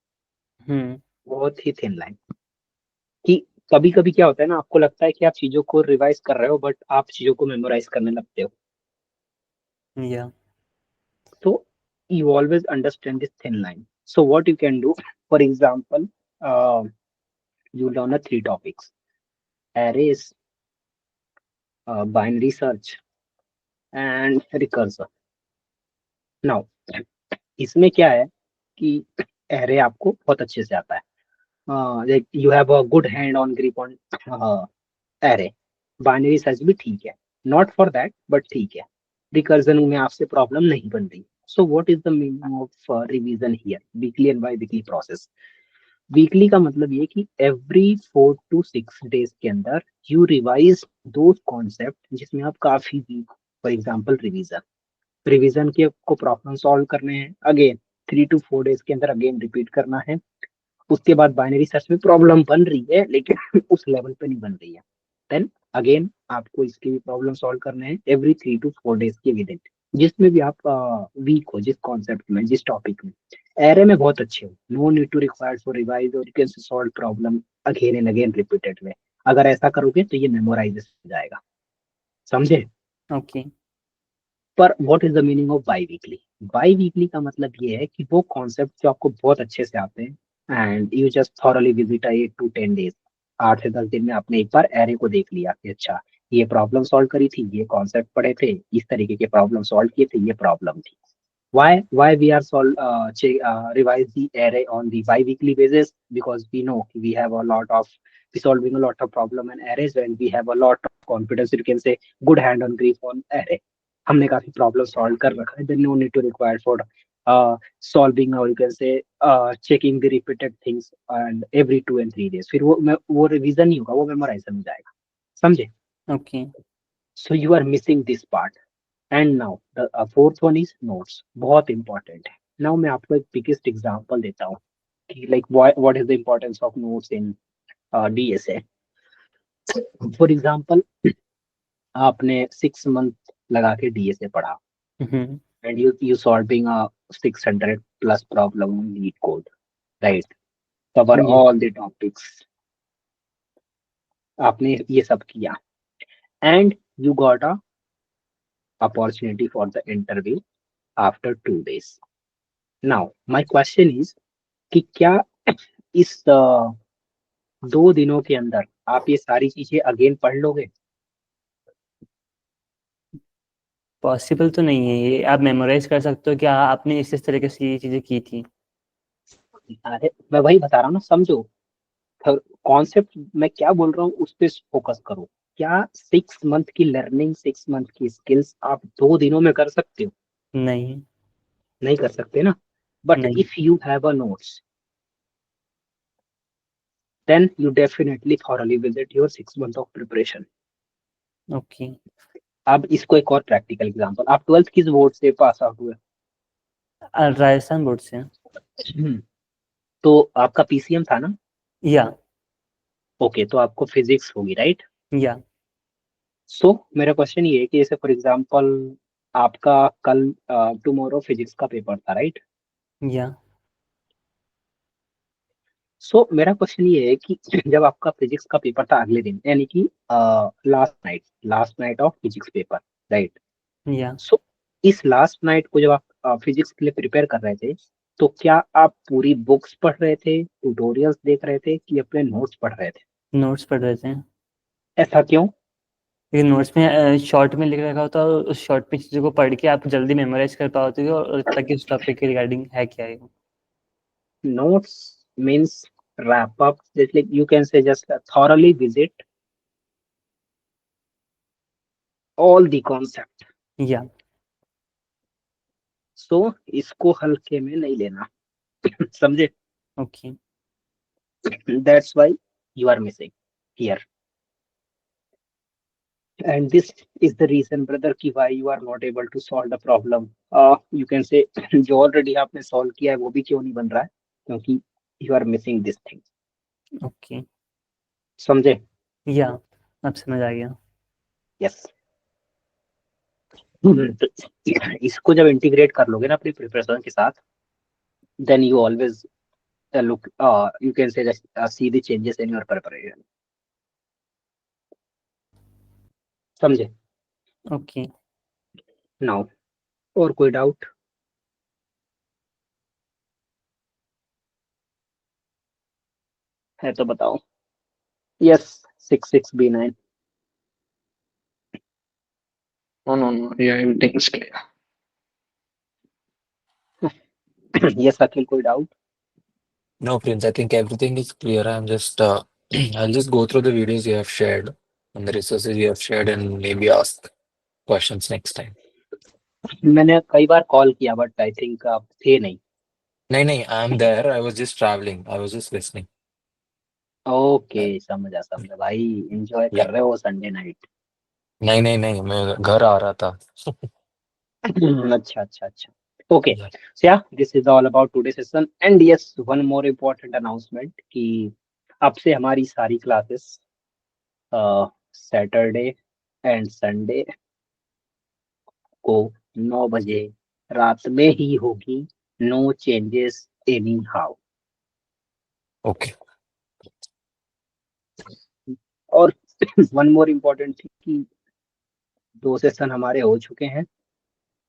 बहुत ही थिन लाइन। कि कभी कभी क्या होता है ना, आपको लगता है कि आप चीजों को रिवाइज कर रहे हो बट आप चीजों को मेमोराइज करने लगते हो। या So you always understand this thin line. So what you can do, for example, you learn a 3 topics: arrays, binary search, and recursion. Now, इसमें क्या है कि array आपको बहुत अच्छे से आता है, like you have a good hand on grip on array. Binary search भी ठीक है, नॉट फॉर दैट बट ठीक है। रिकर्जन में आपसे प्रॉब्लम नहीं बन रही। So what is the meaning of revision here, weekly and by weekly process. Weekly का मतलब ये कि एवरी 4 to 6 days के अंदर यू रिवाइज दोज कॉन्सेप्ट जिसमें आप काफी weak. For example revision, revision के आपको प्रॉब्लम सॉल्व करने हैं, अगेन 3 to 4 days के अंदर अगेन रिपीट करना है। उसके बाद बाइनरी सर्च में प्रॉब्लम बन रही है लेकिन उस लेवल पे नहीं बन रही है, देन अगेन आपको इसके भी प्रॉब्लम सॉल्व करने हैं एवरी 3 to 4 days के विद इन, जिसमें भी आप वीक हो, जिस कॉन्सेप्ट में, जिस टॉपिक में। एरे में बहुत अच्छे हो, no need to required for revise और you can solve problem again and again repeated way. अगर ऐसा करोगे तो ये मेमोराइज हो जाएगा, समझे? ओके। पर what is the meaning of by weekly? By weekly का मतलब ये है कि वो कॉन्सेप्ट जो आपको बहुत अच्छे से आते हैं and you just thoroughly visit 8 to 10 days, 8 से 10 दिन में आपने एक बार एरे को देख लिया कि अच्छा ये प्रॉब्लम सॉल्व करी थी, ये कॉन्सेप्ट पढ़े थे, इस तरीके के प्रॉब्लम सॉल्व किए थे, ये प्रॉब्लम थी। Why we are revise the array on the bi-weekly basis? Because we know we have a lot of we solving a lot of problem and arrays and we have a lot of confidence, you can say good hand on grip on array। हमने काफी problem solve कर रखा है, then no need to require for solving or you can say checking the repeated things and every 2 and 3 days। फिर वो revision नहीं होगा, वो मेमोराइजेशन हो जाएगा, समझे? Okay. So you are missing this part। And now the fourth one is notes, बहुत important है। नाउ मैं आपको एक बिगेस्ट एग्जांपल देता हूँ कि like what is the importance of notes in DSA. For example, आपने 6 month लगा के डीएसए पढ़ा and you solving 600+ problem leet code, right? cover Yeah. all the topics. आपने ये सब किया and you got a opportunity for the interview after 2 days. Now my question is कि क्या इस 2 दिनों के अंदर आप ये सारी चीजें अगेन पढ़ लोगे? पॉसिबल तो नहीं है ये, आप मेमोराइज कर सकते हो कि आपने इस तरीके से ये चीजें की थी। अरे मैं वही बता रहा हूँ ना, समझो कॉन्सेप्ट मैं क्या बोल रहा हूँ उस पर फोकस करो। क्या 6 मंथ की लर्निंग, 6 मंथ की स्किल्स आप 2 दिनों में कर सकते हो? नहीं। नहीं कर सकते ना। बट नहीं। If you have a notes then you definitely thoroughly visit your 6 month of preparation. Okay. अब इसको एक और प्रैक्टिकल एग्जांपल, आप 12th किस बोर्ड से पास आउट हुए? राजस्थान बोर्ड से। तो आपका पीसीएम था ना? या। ओके, तो आपको फिजिक्स होगी, राइट? या। सो मेरा क्वेश्चन ये है कि जैसे फॉर एग्जांपल आपका कल टुमारो फिजिक्स का पेपर था, राइट? या। सो मेरा क्वेश्चन ये है कि जब आपका फिजिक्स का पेपर था अगले दिन, यानी कि last night of physics paper, right? या। सो इस लास्ट नाइट को जब आप फिजिक्स के लिए प्रिपेयर कर रहे थे, तो क्या आप पूरी बुक्स पढ़ रहे थे, ट्यूटोरियल्स देख रहे थे, कि अपने नोट्स पढ़ रहे थे? नोट्स पढ़ रहे थे। ऐसा क्यों? क्योंकि नोट्स में शॉर्ट में लिख रखा होता है और उस शॉर्ट में चीज़ों को पढ़ के आप जल्दी मेमोराइज कर पाओगे और ताकि उस टॉपिक के रिगार्डिंग है क्या है वो। Notes means wrap up, just like you can say, just thoroughly visit all the concept. या। So इसको हल्के में नहीं लेना। समझे? Okay. That's why you are missing here, and this is the reason, brother, कि why you are not able to solve the problem. You can say जो already आपने solve किया है वो भी क्यों नहीं बन रहा है, क्योंकि you are missing this thing. Okay. समझे? या, अब समझ आ गया। यस। इसको जब इंटीग्रेट कर लोगे ना अपनी प्रिपरेशन के साथ, then you always look, you can say that see the changes in your preparation. समझे? ओके। नाउ और कोई डाउट? है तो बताओ। Yes, 66B9। No. Yeah, everything is clear. Yes Akhil, कोई doubt? No, Prince, I think everything is clear. I'm just, I'll just go through the videos you have shared and the resources you have shared and maybe ask questions next time. मैंने कई बार call किया but I think आप थे नहीं। No, I'm there. I was just traveling. I was just listening. Okay, समझा भाई, enjoy Yeah. कर रहे हो संडे नाइट। नहीं, मैं घर आ रहा था. अच्छा। Okay, Yeah. सो या this is all about today session. And yes, one more important announcement कि अब से हमारी सारी क्लासेस सैटरडे एंड संडे को 9 बजे रात में ही होगी। No changes anyhow. Okay. और वन मोर इम्पोर्टेंट थी कि 2 सेशन हमारे हो चुके हैं,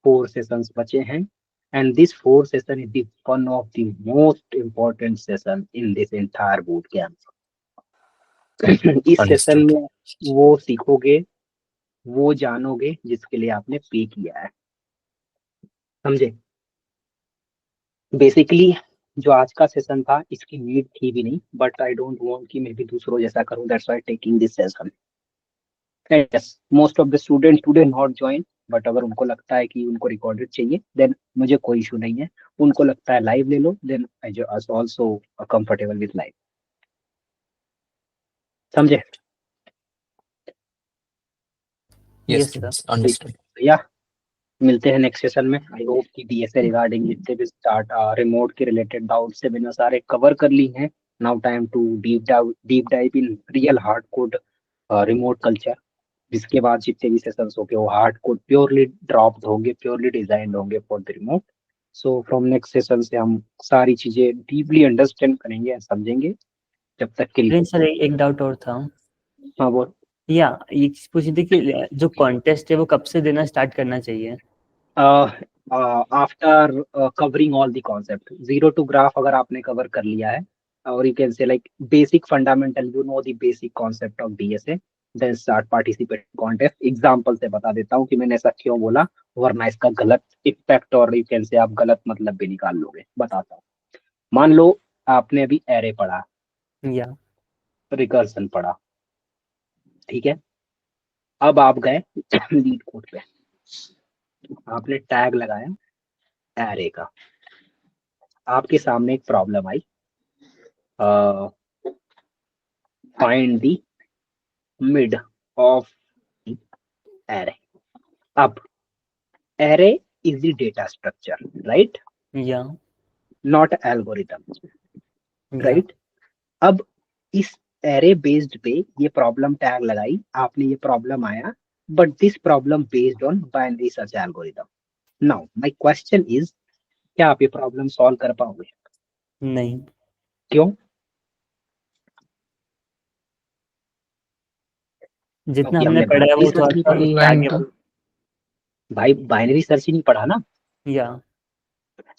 4 सेशंस बचे हैं, and this 4 session is the one of the most important session in this entire boot camp. इस सेशन Understood. में वो सीखोगे, वो जानोगे जिसके लिए आपने पे किया है। समझे? बेसिकली जो आज का सेशन था इसकी नीड थी भी नहीं, बट आई डोंट वांट कि मैं भी दूसरों जैसा करूं, that's why taking this session. Yes, most of the student today not join, but अगर उनको लगता है कि उनको रिकॉर्डेड चाहिए देन मुझे कोई इशू नहीं है। उनको लगता है लाइव ले लो, then I also comfortable with live. समझे? Yes, yes sir. Prince. ठीक Understood. है या मिलते हैं नेक्स्ट सेशन में। आई होप कि डीएसए रिगार्डिंग जितने भी स्टार्ट रिमोट के रिलेटेड डाउट से मैंने सारे कवर कर ली हैं। Now time to deep dive in real hard code remote culture, जिसके बाद जितने भी सेशंस होंगे वो हार्ड कोड प्योरली ड्रॉप्ड होंगे, प्योरली डिजाइन होंगे for the remote. So from next session से हम सारी चीजें डीपली अंडरस्टैंड करेंगे और समझेंगे। जब तक के लिए प्रिंस सर एक डाउट और था। हाँ बोल। या ये चीज पूछी थी कि जो कॉन्टेस्ट है वो कब से देना स्टार्ट करना चाहिए? After covering all the concept, zero to graph अगर आपने कवर कर लिया है और you can say like basic fundamental, you know the basic concept of DSA, then start participate contest. Example से बता देता हूँ कि मैंने ऐसा क्यों बोला, वरना इसका गलत इफेक्ट और यू कैन से आप गलत मतलब भी निकाल लोगे। बताता हूँ। मान लो आपने अभी एरे पढ़ा, या रिकर्सन पढ़ा, ठीक है। अब आप गए लीड कोड पे, आपने टैग लगाया एरे का, आपके सामने एक प्रॉब्लम आई, find the mid of array. अब array is the data structure, right, या नॉट एल्गोरिथम, या राइट। अब इस एरे बेस्ड पे ये प्रॉब्लम टैग लगाई आपने, ये प्रॉब्लम आया, but this problem based on binary search algorithm. Now my question is, क्या आप ये प्रॉब्लम सॉल्व कर पाओगे? नहीं। क्यों? जितना क्योंकि हमने हमने पढ़ा है बाइनरी वो सर्च नहीं थोड़ा पढ़ा। सा आगे भाई बाइनरी सर्च ही नहीं पढ़ा ना। या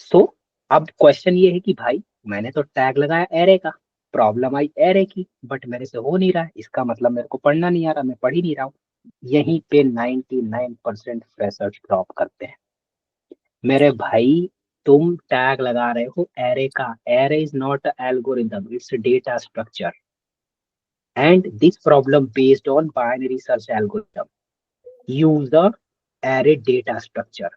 सो अब क्वेश्चन ये है कि भाई मैंने तो टैग लगाया एरे का, प्रॉब्लम आई एरे की, बट मेरे से हो नहीं रहा है, इसका मतलब मेरे को पढ़ना नहीं आ रहा, मैं पढ़ ही नहीं रहा हूँ। यहीं पे 99% फ्रेशर्स ड्रॉप करते हैं। मेरे भाई तुम टैग लगा रहे हो एरे का, array is not algorithm, it's data structure, and this problem based on binary search algorithm, use the array data structure.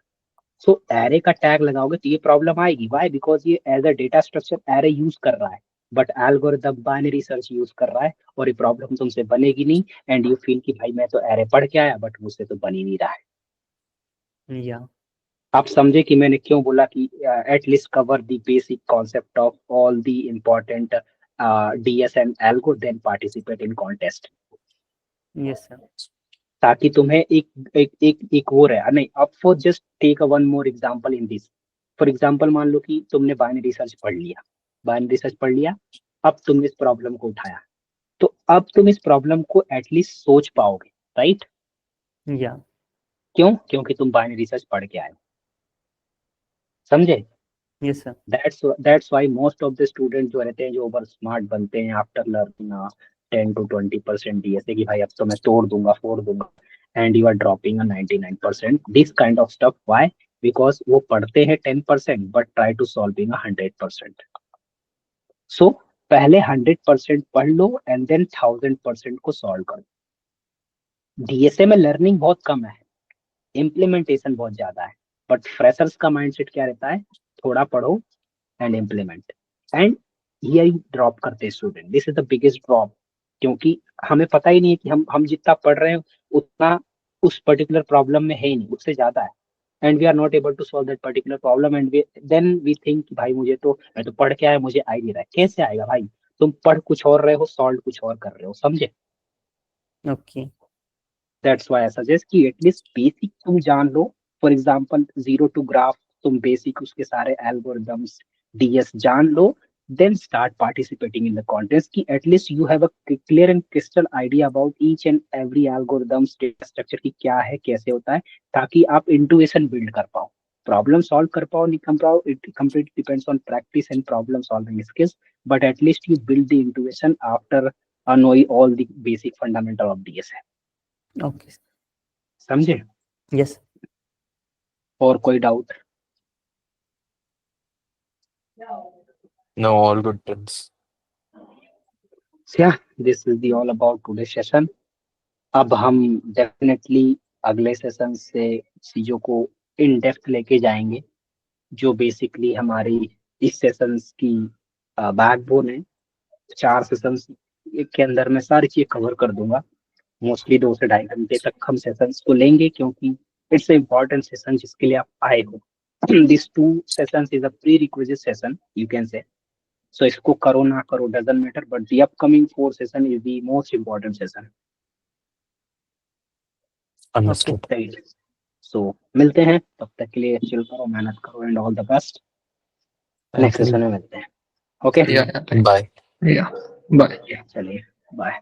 So array का टैग लगाओगे तो ये प्रॉब्लम आएगी। वाई? बिकॉज ये as a data structure array use कर रहा है, but algorithm binary search use कर रहा है, और ये प्रॉब्लम तुमसे बनेगी नहीं। एंड यू फील कि भाई मैं तो एरे पढ़ के आया बट मुझसे तो बन ही नहीं रहा है। या आप समझे कि मैंने क्यों बोला कि at least cover the basic concept of all the important DS and algo, then participate in contest, yes sir. ताकि तुम्हें एक वो रहे। नहीं, अब for just take a one more example in this. For example मान लो कि तुमने बाइनरी सर्च पढ़ लिया, बाइनरी सर्च पढ़ लिया, अब तुमने इस प्रॉब्लम को उठाया, तो अब तुम इस प्रॉब्लम को एटलीस्ट सोच पाओगे, राइट? या क्यों? क्योंकि तुम बाइनरी सर्च पढ़ के आए हो। समझे? Yes sir. that's why most of the students जो रहते हैं, जो ओवर स्मार्ट बनते हैं आफ्टर लर्निंग 10 to 20% डीएसए की, भाई अब तो मैं तोड़ दूंगा फोड़ दूंगा, and you are dropping 99% this kind of stuff. Why? Because वो पढ़ते हैं 10% but try to solving 100%। So पहले 100% पढ़ लो एंड देन 1000% को सॉल्व करो। डीएसए में लर्निंग बहुत कम है, इम्प्लीमेंटेशन बहुत ज्यादा है, बट फ्रेशर्स का माइंडसेट क्या रहता है? थोड़ा पढ़ो and implement, and here drop करते हैं student. This is the biggest drop, क्योंकि हमें पता ही नहीं है कि हम जितना पढ़ रहे हैं उतना उस पर्टिकुलर प्रॉब्लम में है ही नहीं, उससे ज्यादा है, and we are not able to solve that particular problem, and then we think कि भाई मुझे तो, मैं तो पढ़ के आया, मुझे आ ही नहीं रहा है। कैसे आएगा भाई? तुम पढ़ कुछ और रहे हो, सॉल्व कुछ और कर रहे हो। समझे? Okay. That's why I suggest कि एटलीस्ट बेसिक तुम जान लो। For example zero to graph, तुम बेसिक उसके सारे एल्गोरिदम्स डीएस जान लो, then start participating in the contest, कि at least you have a clear and crystal idea about each and every algorithms data structure की क्या है, कैसे होता है, ताकि आप इंटुइशन बिल्ड कर पाओ, प्रॉब्लम सॉल्व कर पाओ, नहीं कर पाओ, it complete depends on practice and problem solving skills, but at least you build the intuition after knowing all the basic fundamental of DSA। Okay. समझे? यस। और कोई doubt? No, all good, Prince. Yeah, this is the all about today's session। अब हम definitely अगले session से चीजों को in depth लेके जाएंगे, जो बेसिकली हमारी इस सेशंस की बैकबोन है। 4 सेशंस के अंदर मैं सारी चीज कवर कर दूंगा। मोस्टली 2 से ढाई घंटे तक हम सेशंस को लेंगे, क्योंकि इट्स इम्पोर्टेंट सेशन जिसके लिए आप आए हो। This 2 sessions is a prerequisite session, you can say. So इसको करो ना करो doesn't matter, but the upcoming 4 session is the most important session. Understood. Right? So मिलते हैं, तब तक के लिए चिल करो, मेहनत करो and all the best. Next Thank you. Session में मिलते हैं। Okay Yeah, Bye. yeah. Bye. चलिए बाय।